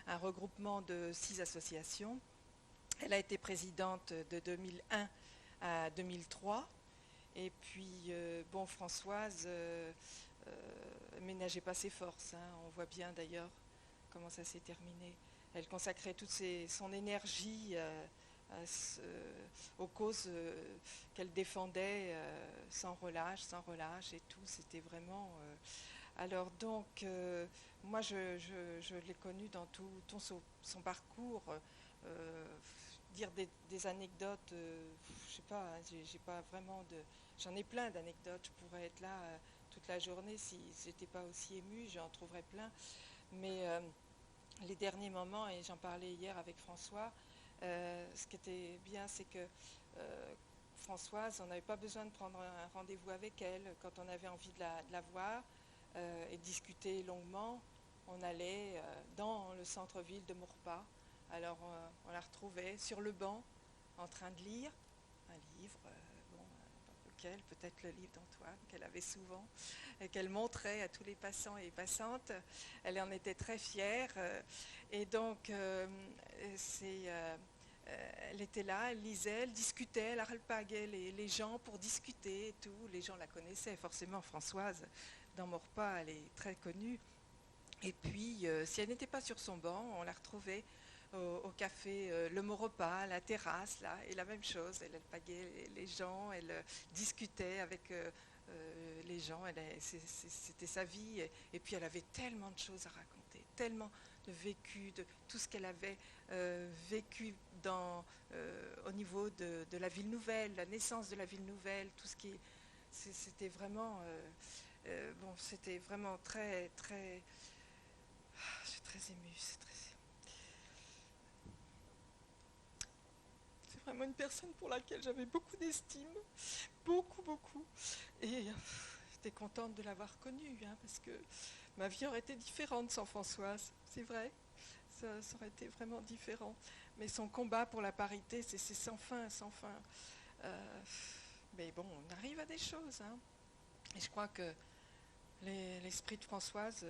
un regroupement de 6 associations. Elle a été présidente de 2001 à 2003. Et puis, Françoise ménageait pas ses forces. On voit bien d'ailleurs comment ça s'est terminé. Elle consacrait toute son énergie aux causes qu'elle défendait sans relâche et tout. C'était vraiment... Alors donc, moi je l'ai connue dans tout son parcours. Dire des anecdotes, je sais pas, j'ai pas vraiment de... J'en ai plein d'anecdotes, je pourrais être là toute la journée si j'étais pas aussi émue, j'en trouverais plein. Mais les derniers moments, et j'en parlais hier avec François, ce qui était bien, c'est que Françoise, on n'avait pas besoin de prendre un rendez-vous avec elle. Quand on avait envie de la voir et de discuter longuement, on allait dans le centre-ville de Maurepas. Alors on la retrouvait sur le banc, en train de lire un livre, lequel, peut-être le livre d'Antoine, qu'elle avait souvent, et qu'elle montrait à tous les passants et passantes. Elle en était très fière. Et donc, elle était là, elle lisait, elle discutait, elle alpaguait les gens pour discuter et tout. Les gens la connaissaient, forcément, Françoise, dans Maurepas, elle est très connue. Et puis, si elle n'était pas sur son banc, on la retrouvait au café Le Maurepas, à la terrasse, là, et la même chose, elle alpaguait les gens, elle discutait avec les gens, c'était sa vie, et puis elle avait tellement de choses à raconter, tellement de vécu, de tout ce qu'elle avait vécu au niveau de la Ville Nouvelle, la naissance de la Ville Nouvelle, tout ce qui... C'était vraiment... c'était vraiment très, très... Je suis très émue, c'est vraiment une personne pour laquelle j'avais beaucoup d'estime, beaucoup. Et j'étais contente de l'avoir connue, parce que ma vie aurait été différente sans Françoise, c'est vrai, ça aurait été vraiment différent. Mais son combat pour la parité, c'est sans fin. Mais bon, on arrive à des choses. Hein. Et je crois que l'esprit de Françoise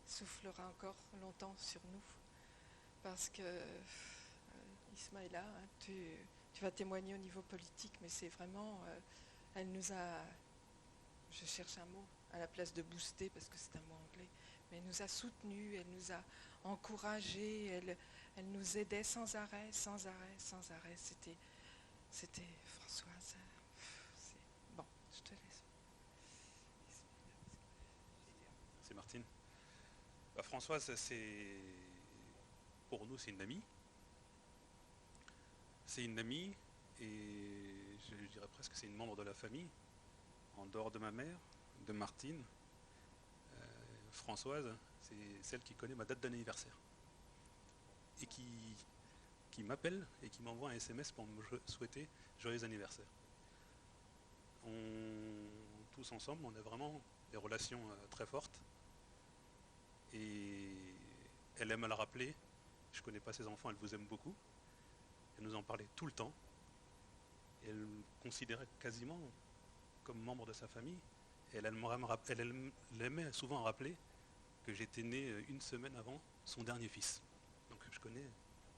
soufflera encore longtemps sur nous. Parce que, Ismaïla, hein, tu vas témoigner au niveau politique, mais c'est vraiment... elle nous a... Je cherche un mot, à la place de booster, parce que c'est un mot anglais, mais elle nous a soutenus, elle nous a encouragés, elle nous aidait sans arrêt, sans arrêt, sans arrêt. C'était Françoise. Bon, je te laisse. C'est Martine. Françoise, pour nous, c'est une amie. C'est une amie et je dirais presque que c'est une membre de la famille, en dehors de ma mère, de Martine. Françoise, c'est celle qui connaît ma date d'anniversaire et qui m'appelle et qui m'envoie un SMS pour me souhaiter joyeux anniversaire. Tous ensemble, on a vraiment des relations très fortes et elle aime à la rappeler. Je ne connais pas ses enfants, elle vous aime beaucoup. Elle nous en parlait tout le temps. Elle me considérait quasiment comme membre de sa famille. Et elle aimait souvent rappeler que j'étais né une semaine avant son dernier fils. Donc je connais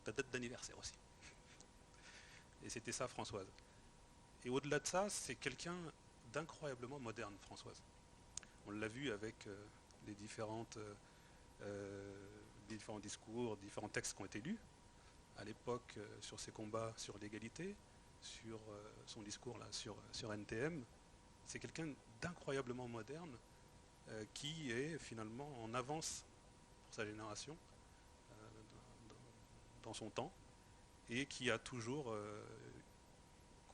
ta date d'anniversaire aussi. Et c'était ça, Françoise. Et au-delà de ça, c'est quelqu'un d'incroyablement moderne, Françoise. On l'a vu avec les différents discours, différents textes qui ont été lus à l'époque sur ses combats sur l'égalité, sur son discours là, sur NTM. C'est quelqu'un d'incroyablement moderne qui est finalement en avance pour sa génération dans son temps et qui a toujours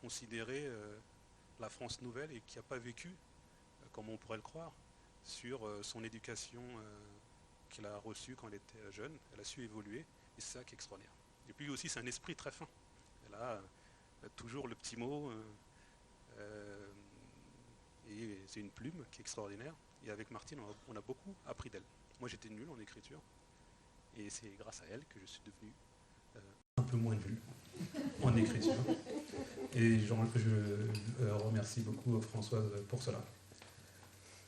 considéré la France nouvelle et qui n'a pas vécu, comme on pourrait le croire, sur son éducation qu'elle a reçue quand elle était jeune. Elle a su évoluer et c'est ça qui est extraordinaire. Et puis aussi, c'est un esprit très fin. Elle a toujours le petit mot et c'est une plume qui est extraordinaire. Et avec Martine, on a beaucoup appris d'elle. Moi, j'étais nul en écriture et c'est grâce à elle que je suis devenu un peu moins nul en écriture. Et je remercie beaucoup Françoise pour cela.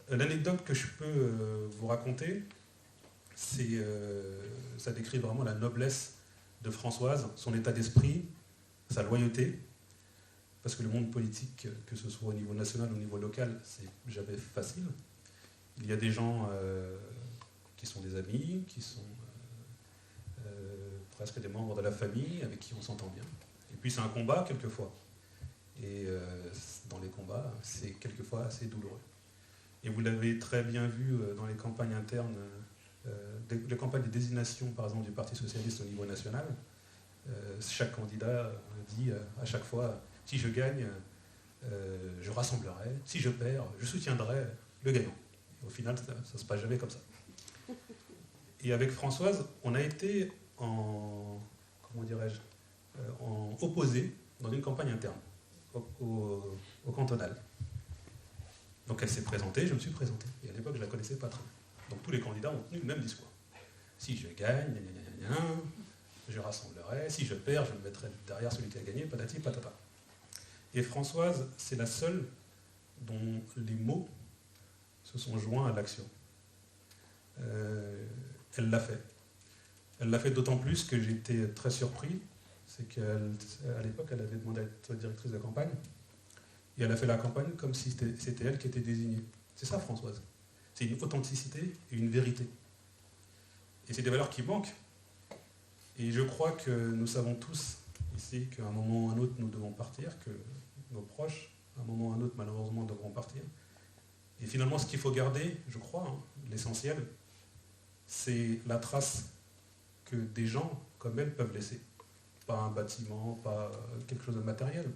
L'anecdote que je peux vous raconter, ça décrit vraiment la noblesse de Françoise, son état d'esprit, sa loyauté, parce que le monde politique, que ce soit au niveau national ou au niveau local, c'est jamais facile. Il y a des gens qui sont des amis, qui sont presque des membres de la famille, avec qui on s'entend bien. Et puis c'est un combat quelquefois. Et dans les combats, c'est quelquefois assez douloureux. Et vous l'avez très bien vu dans les campagnes internes, les campagnes de désignation, par exemple, du Parti Socialiste au niveau national. Chaque candidat dit à chaque fois, si je gagne, je rassemblerai, si je perds, je soutiendrai le gagnant. Et au final, ça ne se passe jamais comme ça. Et avec Françoise, on a été en opposé dans une campagne interne, au cantonal. Donc elle s'est présentée, je me suis présenté. Et à l'époque, je ne la connaissais pas très bien. Donc tous les candidats ont tenu le même discours. Si je gagne, je rassemblerai. Si je perds, je me mettrai derrière celui qui a gagné, patati patata. Et Françoise, c'est la seule dont les mots se sont joints à l'action. Elle l'a fait. Elle l'a fait d'autant plus que j'étais très surpris. C'est qu'à l'époque, elle avait demandé à être directrice de campagne. Et elle a fait la campagne comme si c'était elle qui était désignée. C'est ça, Françoise. C'est une authenticité et une vérité. Et c'est des valeurs qui manquent. Et je crois que nous savons tous ici qu'à un moment ou à un autre, nous devons partir, que nos proches, à un moment ou à un autre, malheureusement, devront partir. Et finalement, ce qu'il faut garder, je crois, l'essentiel, c'est la trace que des gens comme elle peuvent laisser. Pas un bâtiment, pas quelque chose de matériel,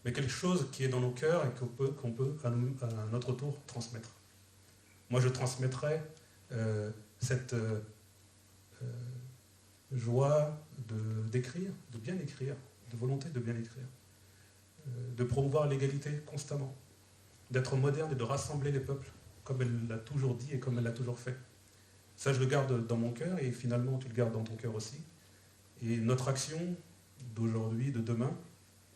mais quelque chose qui est dans nos cœurs et qu'on peut à notre tour transmettre. Moi, je transmettrais cette joie d'écrire, de bien écrire, de volonté de bien écrire, de promouvoir l'égalité constamment, d'être moderne et de rassembler les peuples, comme elle l'a toujours dit et comme elle l'a toujours fait. Ça, je le garde dans mon cœur et finalement, tu le gardes dans ton cœur aussi. Et notre action d'aujourd'hui, de demain,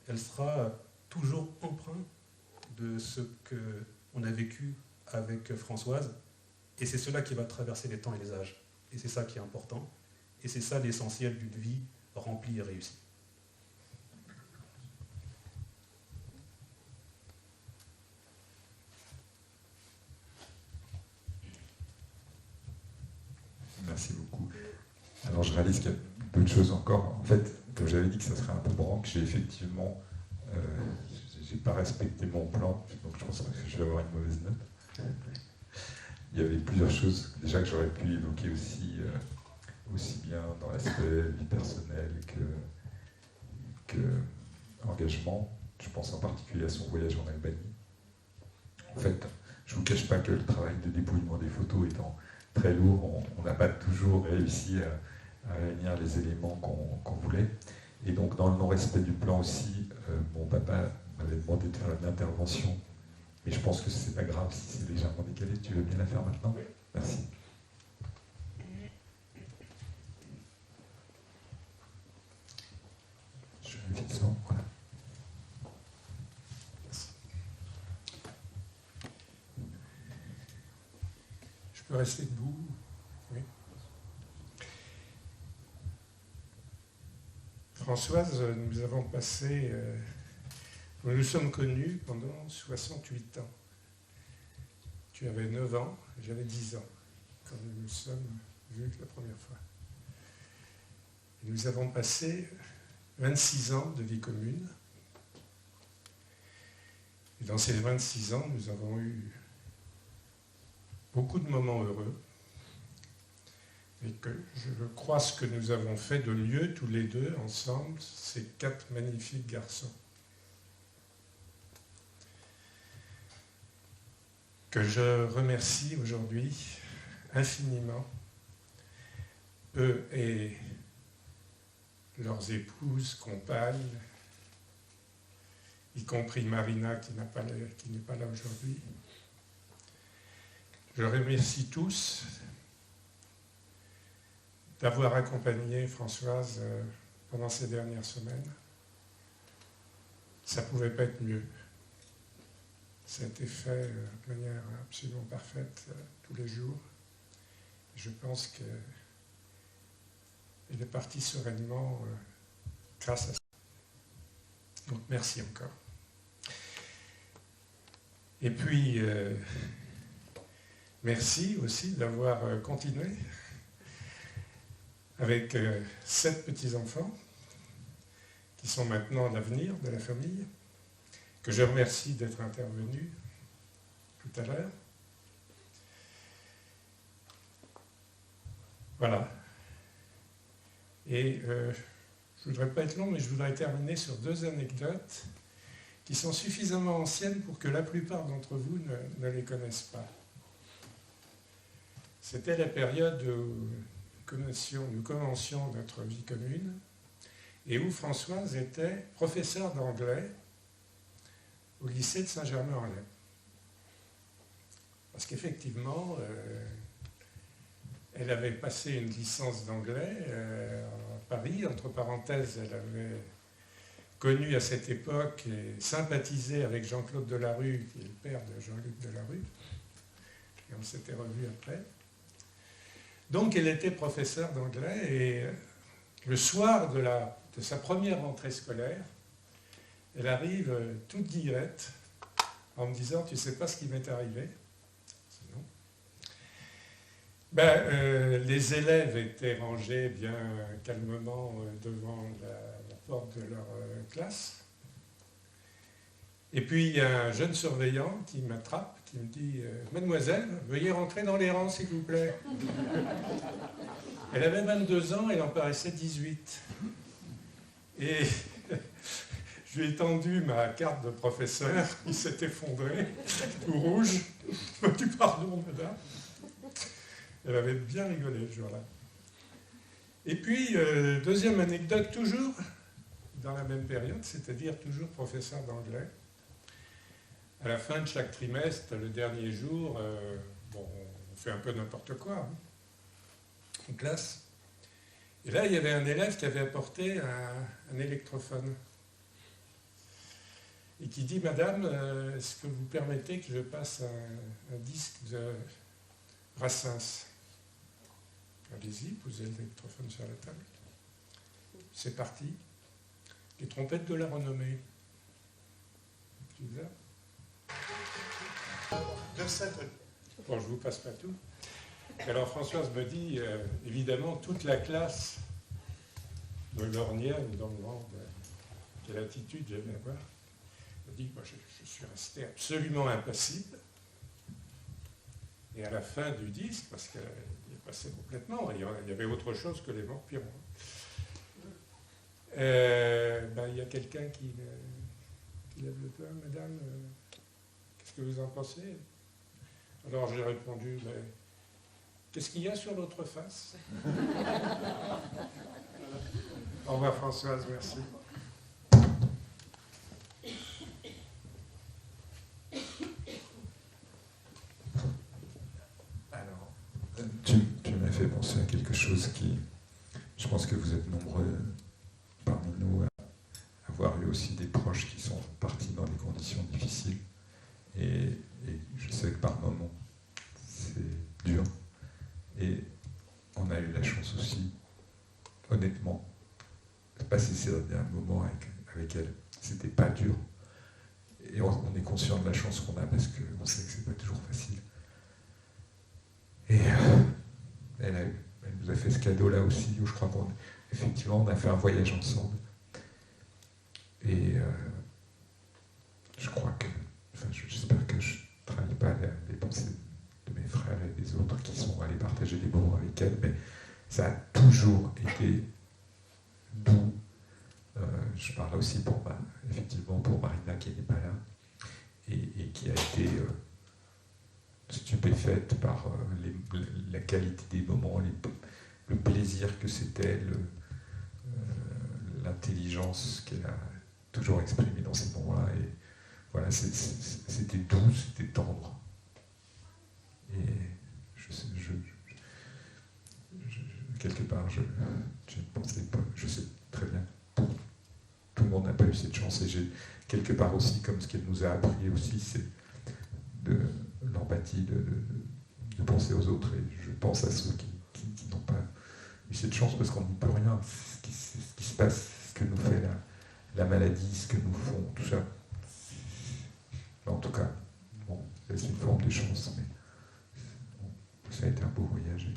elle sera toujours empreint de ce qu'on a vécu avec Françoise. Et c'est cela qui va traverser les temps et les âges. Et c'est ça qui est important. Et c'est ça l'essentiel d'une vie remplie et réussie. Merci beaucoup. Alors je réalise qu'il y a peu de choses encore. En fait, comme j'avais dit que ça serait un peu branque, j'ai effectivement, j'ai pas respecté mon plan, donc je pense que je vais avoir une mauvaise note. Il y avait plusieurs choses déjà que j'aurais pu évoquer aussi, aussi bien dans l'aspect vie personnelle que engagement. Je pense en particulier à son voyage en Albanie. En fait, je ne vous cache pas que le travail de dépouillement des photos étant très lourd, on n'a pas toujours réussi à réunir les éléments qu'on voulait. Et donc, dans le non-respect du plan aussi, mon papa m'avait demandé de faire une intervention. Mais je pense que c'est pas grave si c'est légèrement décalé. Tu veux bien la faire maintenant? Merci. Je vérifie le son, voilà. Je peux rester debout? Oui. Françoise, nous avons passé... nous nous sommes connus pendant 68 ans. Tu avais 9 ans, j'avais 10 ans, quand nous nous sommes vus la première fois. Et nous avons passé 26 ans de vie commune. Et dans ces 26 ans, nous avons eu beaucoup de moments heureux. Et que je crois ce que nous avons fait de lieu, tous les deux, ensemble, ces 4 magnifiques garçons. Que je remercie aujourd'hui infiniment, eux et leurs épouses, compagnes, y compris Marina qui n'est pas là aujourd'hui. Je remercie tous d'avoir accompagné Françoise pendant ces dernières semaines. Ça ne pouvait pas être mieux. Ça a été fait de manière absolument parfaite tous les jours. Je pense qu'elle est partie sereinement grâce à ça. Donc merci encore. Et puis, merci aussi d'avoir continué avec 7 petits-enfants qui sont maintenant l'avenir de la famille, que je remercie d'être intervenu tout à l'heure. Voilà. Et je ne voudrais pas être long, mais je voudrais terminer sur 2 anecdotes qui sont suffisamment anciennes pour que la plupart d'entre vous ne les connaissent pas. C'était la période où nous commencions notre vie commune et où Françoise était professeure d'anglais au lycée de Saint-Germain-en-Laye. Parce qu'effectivement, elle avait passé une licence d'anglais à Paris. Entre parenthèses, elle avait connu à cette époque et sympathisé avec Jean-Claude Delarue, qui est le père de Jean-Luc Delarue. Et on s'était revus après. Donc, elle était professeure d'anglais et le soir de sa première rentrée scolaire, elle arrive toute guillette en me disant « Tu ne sais pas ce qui m'est arrivé ?» Les élèves étaient rangés bien calmement devant la porte de leur classe. Et puis il y a un jeune surveillant qui m'attrape, qui me dit « Mademoiselle, veuillez rentrer dans les rangs, s'il vous plaît. » Elle avait 22 ans, elle en paraissait 18. Et je lui ai tendu ma carte de professeur, qui s'est effondrée, tout rouge. Du pardon, madame. Elle avait bien rigolé ce jour-là. Et puis, deuxième anecdote, toujours dans la même période, c'est-à-dire toujours professeur d'anglais. À la fin de chaque trimestre, le dernier jour, on fait un peu n'importe quoi en classe. Et là, il y avait un élève qui avait apporté un électrophone. et qui dit « Madame, est-ce que vous permettez que je passe un disque de Brassens ?» Allez-y, posez l'électrophone sur la table. C'est parti. Les trompettes de la renommée. Tu veux ça? Bon, je ne vous passe pas tout. Alors Françoise me dit, évidemment, toute la classe de l'Ornienne, dans le monde, quelle attitude j'aime avoir, me dit, moi je suis resté absolument impassible. Et à la fin du disque, parce qu'il est passé complètement, il y avait autre chose que les Morpirons. Il y a quelqu'un qui lève le doigt, madame, qu'est-ce que vous en pensez? Alors j'ai répondu, qu'est-ce qu'il y a sur l'autre face? Au revoir Françoise, merci. Alors, tu m'as fait penser à quelque chose qui, je pense que vous êtes nombreux parmi nous à avoir eu aussi des proches qui sont partis dans des conditions difficiles. Et je sais que par moments, c'est dur. Et on a eu la chance aussi, honnêtement, de passer ces derniers moments avec elle. C'était pas dur. Et on est conscient de la chance qu'on a parce qu'on sait que c'est pas toujours facile. Et elle nous a fait ce cadeau-là aussi, où je crois qu'effectivement, on a fait un voyage ensemble. Et je crois que, j'espère que je ne trahis pas les pensées de mes frères et des autres qui sont allés partager des moments avec elle, mais ça a toujours été doux. Je parle aussi effectivement pour Marina qui n'est pas là et qui a été stupéfaite par la qualité des moments, le plaisir que c'était, l'intelligence qu'elle a toujours exprimée dans ces moments-là. Et voilà, c'était doux, c'était tendre. Et quelque part, je sais très bien, tout le monde n'a pas eu cette chance. Et j'ai quelque part aussi, comme ce qu'elle nous a appris aussi, c'est de l'empathie, de penser aux autres. Et je pense à ceux qui n'ont pas eu cette chance parce qu'on n'y peut rien. C'est ce qui se passe, ce que nous fait la maladie, ce que nous font, tout ça. En tout cas, bon, c'est une forme de chance, mais bon, ça a été un beau voyage.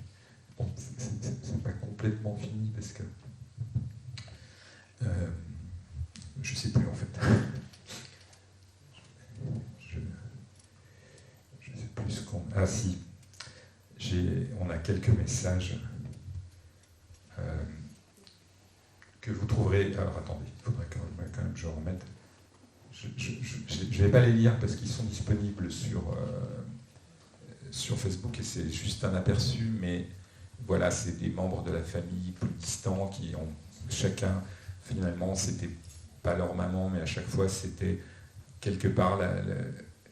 Bon, c'est pas complètement fini parce que je sais plus en fait. Je sais plus ce qu'on. Ah si, on a quelques messages que vous trouverez. Alors attendez, il faudrait quand même que je remette. Je ne vais pas les lire parce qu'ils sont disponibles sur Facebook et c'est juste un aperçu, mais voilà, c'est des membres de la famille plus distants qui ont chacun, finalement, c'était pas leur maman, mais à chaque fois c'était quelque part,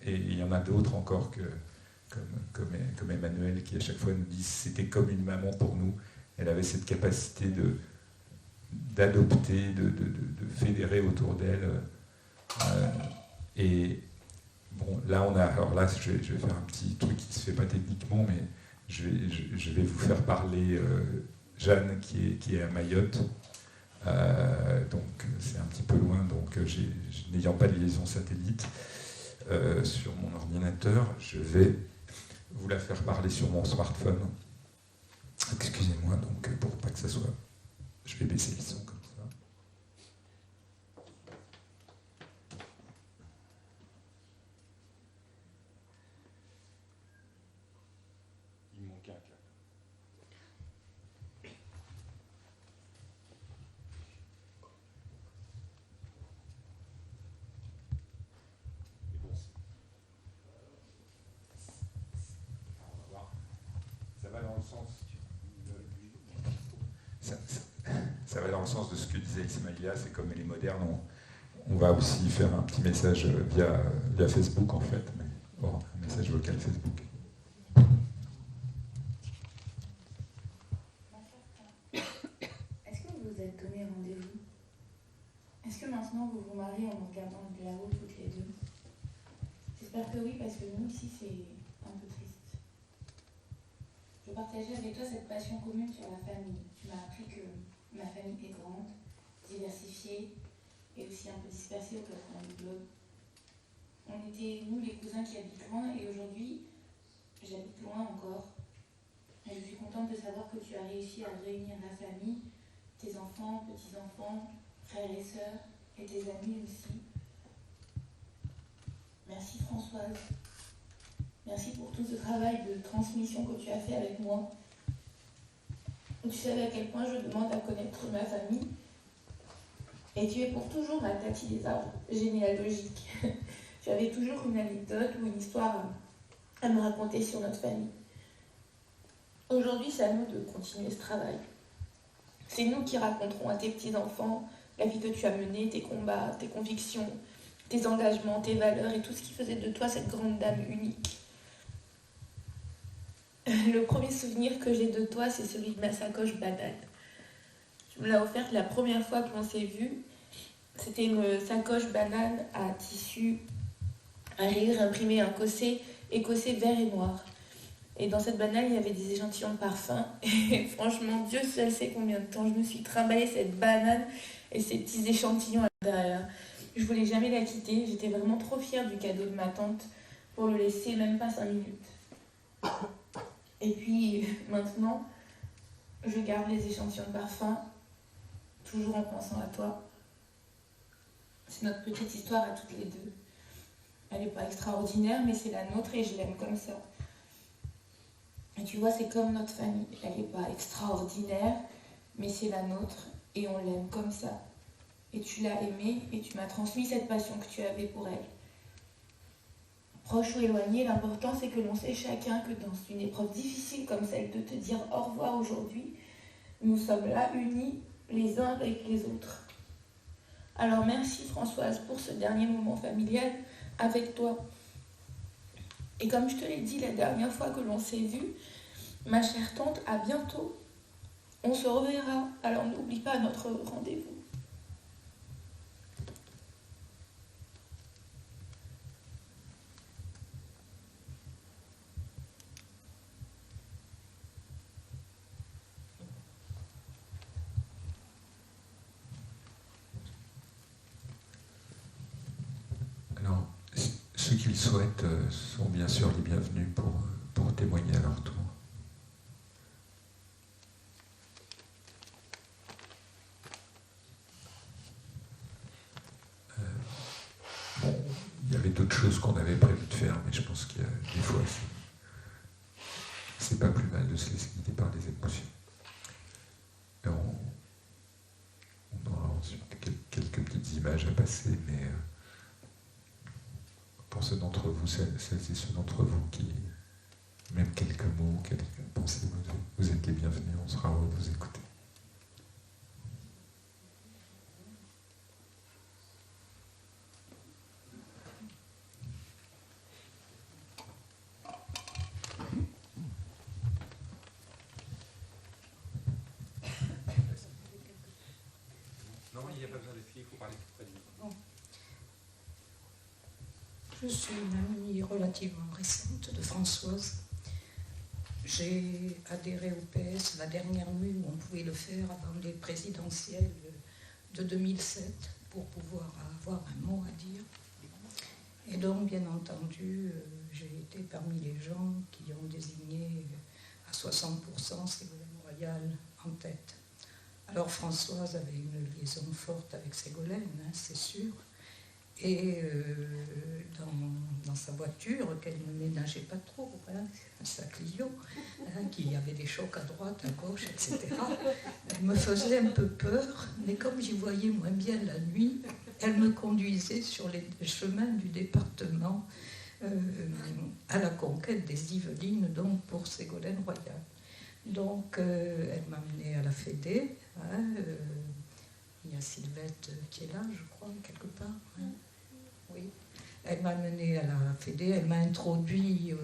et il y en a d'autres encore comme Emmanuel qui à chaque fois nous disent c'était comme une maman pour nous. Elle avait cette capacité d'adopter, de fédérer autour d'elle. Et bon, là alors là je vais faire un petit truc qui se fait pas techniquement, mais je vais vous faire parler Jeanne qui est à Mayotte, donc c'est un petit peu loin, donc n'ayant pas de liaison satellite sur mon ordinateur, je vais vous la faire parler sur mon smartphone. Excusez-moi, donc pour pas que ça soit, je vais baisser le son comme ça. Ça va dans le sens de ce que disait Ismaïla, c'est comme elle est moderne, on va aussi faire un petit message via Facebook en fait, mais bon, un message vocal Facebook. Est-ce que vous vous êtes donné rendez-vous? Est-ce que maintenant vous vous mariez en me regardant de là-haut toutes les deux? J'espère que oui, parce que nous ici c'est un peu triste. Je partageais avec toi cette passion commune sur la famille. Tu m'as appris que ma famille est grande, diversifiée et aussi un peu dispersée aux quatre coins du globe. On était, nous, les cousins qui habitent loin, et aujourd'hui, j'habite loin encore. Et je suis contente de savoir que tu as réussi à réunir la famille, tes enfants, petits-enfants, frères et sœurs, et tes amis aussi. Merci Françoise. Merci pour tout ce travail de transmission que tu as fait avec moi. Tu savais à quel point je demande à connaître ma famille. Et tu es pour toujours ma Tati des arbres généalogiques. Tu avais toujours une anecdote ou une histoire à me raconter sur notre famille. Aujourd'hui, c'est à nous de continuer ce travail. C'est nous qui raconterons à tes petits-enfants la vie que tu as menée, tes combats, tes convictions, tes engagements, tes valeurs et tout ce qui faisait de toi cette grande dame unique. Le premier souvenir que j'ai de toi, c'est celui de ma sacoche banane. Tu me l'as offerte la première fois que l'on s'est vu. C'était une sacoche banane à tissu, à rayures imprimées écossais vert et noir. Et dans cette banane, il y avait des échantillons de parfum. Et franchement, Dieu seul sait combien de temps je me suis trimballé cette banane et ces petits échantillons à l'intérieur. Je voulais jamais la quitter. J'étais vraiment trop fière du cadeau de ma tante pour le laisser même pas 5 minutes. Et puis maintenant, je garde les échantillons de parfum, toujours en pensant à toi. C'est notre petite histoire à toutes les deux. Elle n'est pas extraordinaire, mais c'est la nôtre et je l'aime comme ça. Et tu vois, c'est comme notre famille. Elle n'est pas extraordinaire, mais c'est la nôtre et on l'aime comme ça. Et tu l'as aimée et tu m'as transmis cette passion que tu avais pour elle. Proche ou éloigné, l'important c'est que l'on sait chacun que dans une épreuve difficile comme celle de te dire au revoir aujourd'hui, nous sommes là unis les uns avec les autres. Alors merci Françoise pour ce dernier moment familial avec toi. Et comme je te l'ai dit la dernière fois que l'on s'est vu, ma chère tante, à bientôt. On se reverra, alors n'oublie pas notre rendez-vous. Alors, ceux qui le souhaitent sont bien sûr les bienvenus pour témoigner à leur tour. Il y avait d'autres choses qu'on avait prévu de faire, mais je pense qu'il y a des fois, c'est pas plus mal de se laisser guider par les émotions. Et on aura ensuite quelques petites images à passer, mais pour ceux d'entre vous, celles et ceux d'entre vous qui, même quelques mots, quelques pensées, vous êtes les bienvenus, on sera heureux de vous écouter. Je suis une amie relativement récente de Françoise. J'ai adhéré au PS la dernière nuit où on pouvait le faire avant les présidentielles de 2007 pour pouvoir avoir un mot à dire. Et donc, bien entendu, j'ai été parmi les gens qui ont désigné à 60% Ségolène Royal en tête. Alors Françoise avait une liaison forte avec Ségolène, hein, c'est sûr. Et dans sa voiture, qu'elle ne ménageait pas trop, hein, sa Clio, hein, qui avait des chocs à droite, à gauche, etc. Elle me faisait un peu peur, mais comme j'y voyais moins bien la nuit, elle me conduisait sur les chemins du département à la conquête des Yvelines, donc pour Ségolène Royal. Donc elle m'a amenée à la Fédé, hein, il y a Sylvette qui est là, je crois, quelque part. Hein. Oui. Elle m'a amenée à la Fédé, elle m'a introduit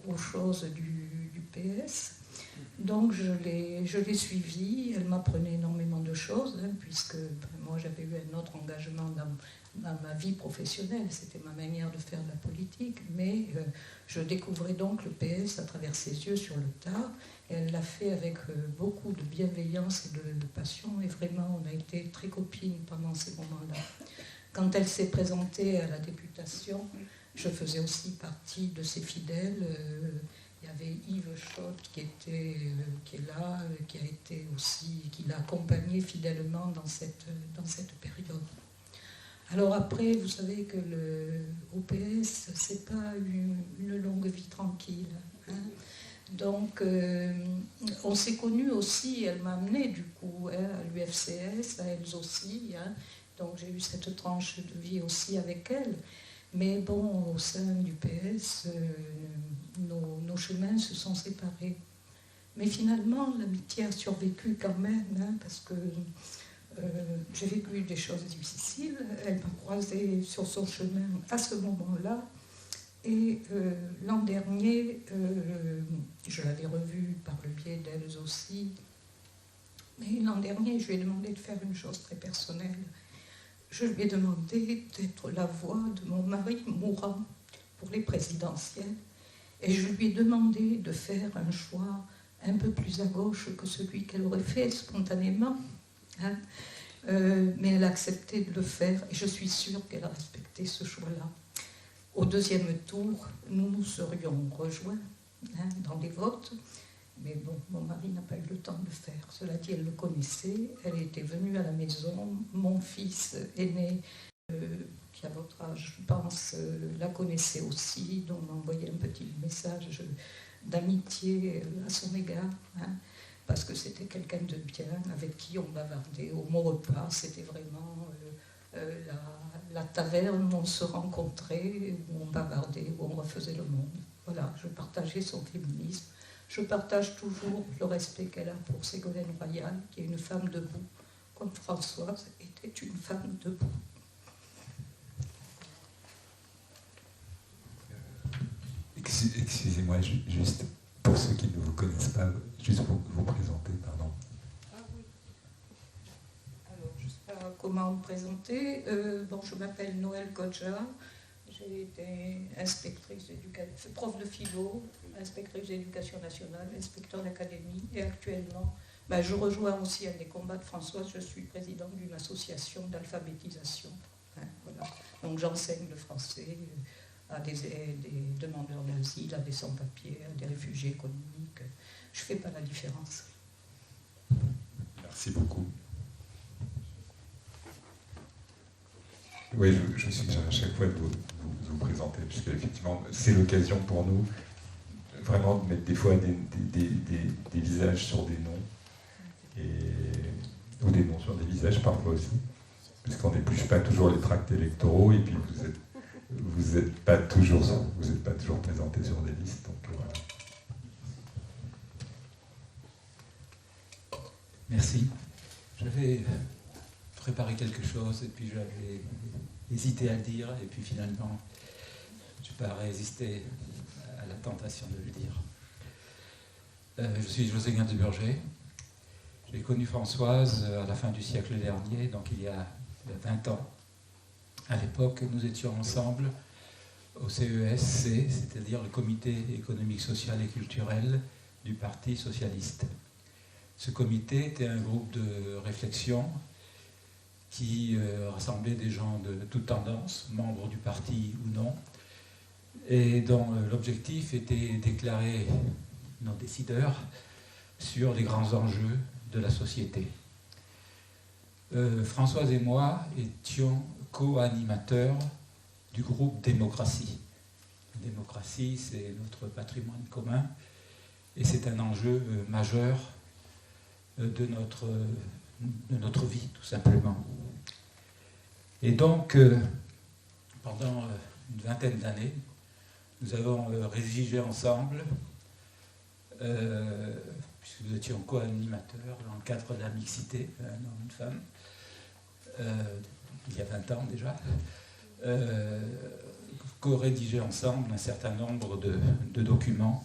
aux choses du PS. Donc je l'ai suivie, elle m'apprenait énormément de choses, hein, puisque moi j'avais eu un autre engagement dans ma vie professionnelle, c'était ma manière de faire de la politique, mais je découvrais donc le PS à travers ses yeux sur le tas, et elle l'a fait avec beaucoup de bienveillance et de passion, et vraiment on a été très copines pendant ces moments-là. Quand elle s'est présentée à la députation, je faisais aussi partie de ses fidèles. Il y avait Yves Schott qui est là, qui l'a accompagné fidèlement dans cette période. Alors après, vous savez que au PS, c'est pas une longue vie tranquille. Hein. Donc, on s'est connus aussi, elle m'a amené du coup hein, à l'UFCS, à elles aussi. Hein. Donc j'ai eu cette tranche de vie aussi avec elle. Mais bon, au sein du PS, nos chemins se sont séparés. Mais finalement, l'amitié a survécu quand même, hein, parce que j'ai vécu des choses difficiles. Elle m'a croisée sur son chemin à ce moment-là. Et l'an dernier, je l'avais revue par le biais d'elles aussi. Mais l'an dernier, je lui ai demandé de faire une chose très personnelle. Je lui ai demandé d'être la voix de mon mari mourant pour les présidentielles. Et je lui ai demandé de faire un choix un peu plus à gauche que celui qu'elle aurait fait spontanément. Hein. Mais elle a accepté de le faire et je suis sûre qu'elle a respecté ce choix-là. Au deuxième tour, nous nous serions rejoints hein, dans les votes. Mais bon, mon mari n'a pas eu le temps de le faire. Cela dit, elle le connaissait. Elle était venue à la maison. Mon fils aîné, qui a votre âge, je pense, la connaissait aussi. Donc, m'a envoyé un petit message d'amitié à son égard. Hein, parce que c'était quelqu'un de bien, avec qui on bavardait. Au mot repas, c'était vraiment la taverne où on se rencontrait, où on bavardait, où on refaisait le monde. Voilà, je partageais son féminisme. Je partage toujours le respect qu'elle a pour Ségolène Royal, qui est une femme debout, comme Françoise était une femme debout. Excusez-moi, juste pour ceux qui ne vous connaissent pas, juste pour vous présenter, pardon. Ah oui. Alors, je ne sais pas comment me présenter. Bon, je m'appelle Noël Kodja. J'ai été inspectrice d'éducation, prof de philo, inspectrice d'éducation nationale, inspecteur d'académie, et actuellement, je rejoins aussi un des combats de Françoise. Je suis présidente d'une association d'alphabétisation. Hein, voilà. Donc j'enseigne le français à des demandeurs d'asile, à des sans-papiers, à des réfugiés économiques. Je ne fais pas la différence. Merci beaucoup. Oui, je suis à chaque fois de vous présenter, puisque effectivement, c'est l'occasion pour nous vraiment de mettre des fois des visages sur des noms, ou des noms sur des visages parfois aussi, puisqu'on n'épluche pas toujours les tracts électoraux, et puis vous n'êtes pas toujours présenté sur des listes. Donc, voilà. Merci. J'avais préparé quelque chose et puis j'avais hésité à le dire et puis finalement je n'ai pas résisté à la tentation de le dire. Je suis José Gainsbourg. J'ai connu Françoise à la fin du siècle dernier, donc il y a 20 ans. À l'époque, nous étions ensemble au CESC, c'est-à-dire le Comité économique, social et culturel du Parti socialiste. Ce comité était un groupe de réflexion qui rassemblait des gens de toutes tendances, membres du parti ou non, et dont l'objectif était d'éclairer nos décideurs sur les grands enjeux de la société. Françoise et moi étions co-animateurs du groupe Démocratie. La démocratie, c'est notre patrimoine commun et c'est un enjeu majeur de notre vie, tout simplement. Et donc, pendant une vingtaine d'années, nous avons rédigé ensemble, puisque nous étions co-animateurs dans le cadre de la mixité, un homme, une femme, il y a 20 ans déjà, co-rédigé ensemble un certain nombre de documents.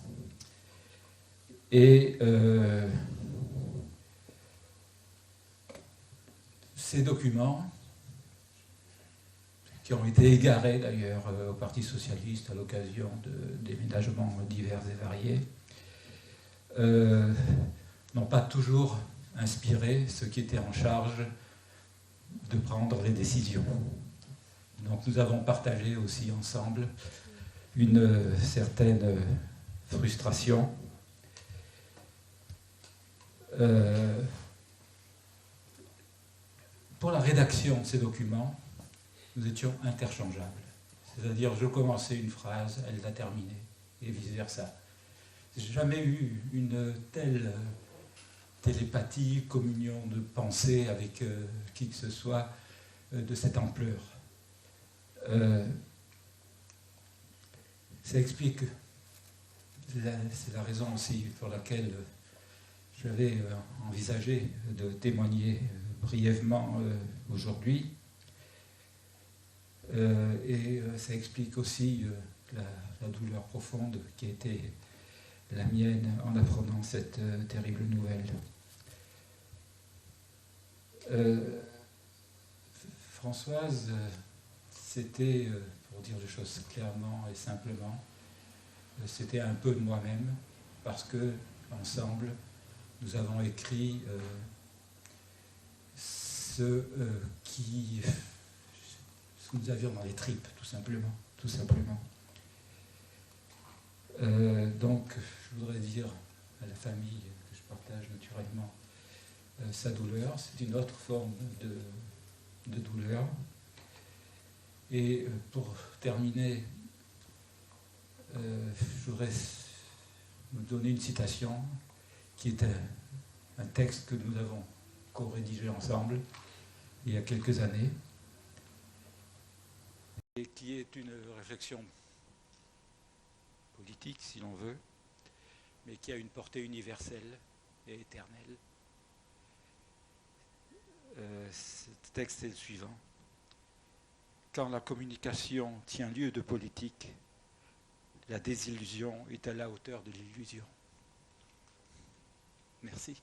Et ces documents, qui ont été égarés d'ailleurs au Parti socialiste à l'occasion de déménagements divers et variés, n'ont pas toujours inspiré ceux qui étaient en charge de prendre les décisions. Donc nous avons partagé aussi ensemble une certaine frustration. Pour la rédaction de ces documents, nous étions interchangeables. C'est-à-dire, je commençais une phrase, elle la terminait, et vice-versa. J'ai jamais eu une telle télépathie, communion de pensée avec qui que ce soit de cette ampleur. Ça explique, c'est la raison aussi pour laquelle j'avais envisagé de témoigner brièvement aujourd'hui. Et ça explique aussi la douleur profonde qui a été la mienne en apprenant cette terrible nouvelle. Françoise, c'était, pour dire les choses clairement et simplement, c'était un peu de moi-même, parce que, ensemble, nous avons écrit ce que nous avions dans les tripes, tout simplement. Donc, je voudrais dire à la famille que je partage naturellement sa douleur. C'est une autre forme de douleur. Et pour terminer, je voudrais vous donner une citation qui est un texte que nous avons co-rédigé ensemble il y a quelques années, et qui est une réflexion politique, si l'on veut, mais qui a une portée universelle et éternelle. Ce texte est le suivant. Quand la communication tient lieu de politique, la désillusion est à la hauteur de l'illusion. Merci.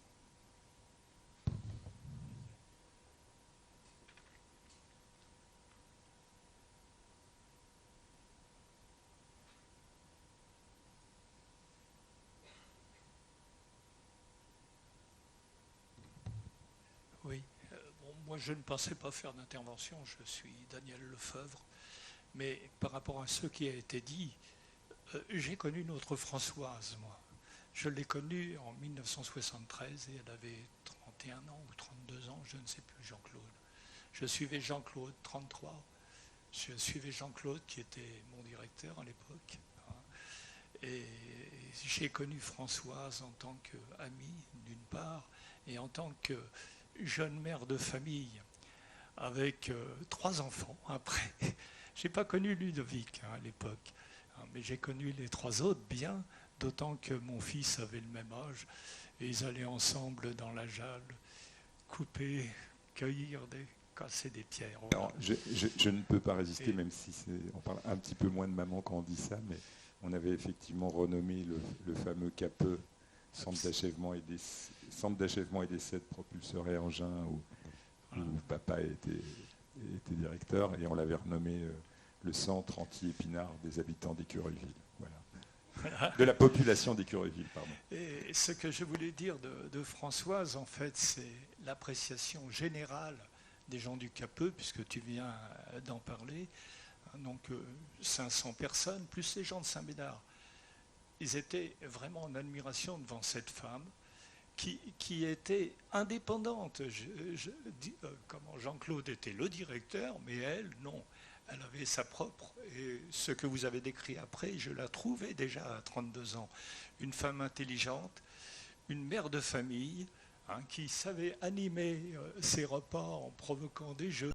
Oui, moi je ne pensais pas faire d'intervention, je suis Daniel Lefebvre, mais par rapport à ce qui a été dit, j'ai connu notre Françoise, moi. Je l'ai connue en 1973 et elle avait 31 ans ou 32 ans, je ne sais plus, Jean-Claude. Je suivais Jean-Claude, 33. Je suivais Jean-Claude qui était mon directeur à l'époque. Et j'ai connu Françoise en tant qu'amie, d'une part, et en tant que jeune mère de famille, avec 3 enfants après. Je n'ai pas connu Ludovic à l'époque, mais j'ai connu les 3 autres bien, d'autant que mon fils avait le même âge, et ils allaient ensemble dans la Jalle, couper, cueillir, casser des pierres. Alors, je ne peux pas résister, même si on parle un petit peu moins de maman quand on dit ça, mais on avait effectivement renommé le fameux CAPE, Centre d'achèvement et d'essai de propulseurs et engins, où papa était directeur, et on l'avait renommé le centre anti-épinard des habitants d'Écureuilville. Voilà. De la population d'Écureuilville, pardon. Et ce que je voulais dire de Françoise, en fait, c'est l'appréciation générale des gens du CAPE, puisque tu viens d'en parler. Donc 500 personnes, plus les gens de Saint-Médard. Ils étaient vraiment en admiration devant cette femme qui était indépendante. Comment Jean-Claude était le directeur, mais elle, non. Elle avait sa propre. Et ce que vous avez décrit après, je la trouvais déjà à 32 ans. Une femme intelligente, une mère de famille, qui savait animer ses repas en provoquant des jeux.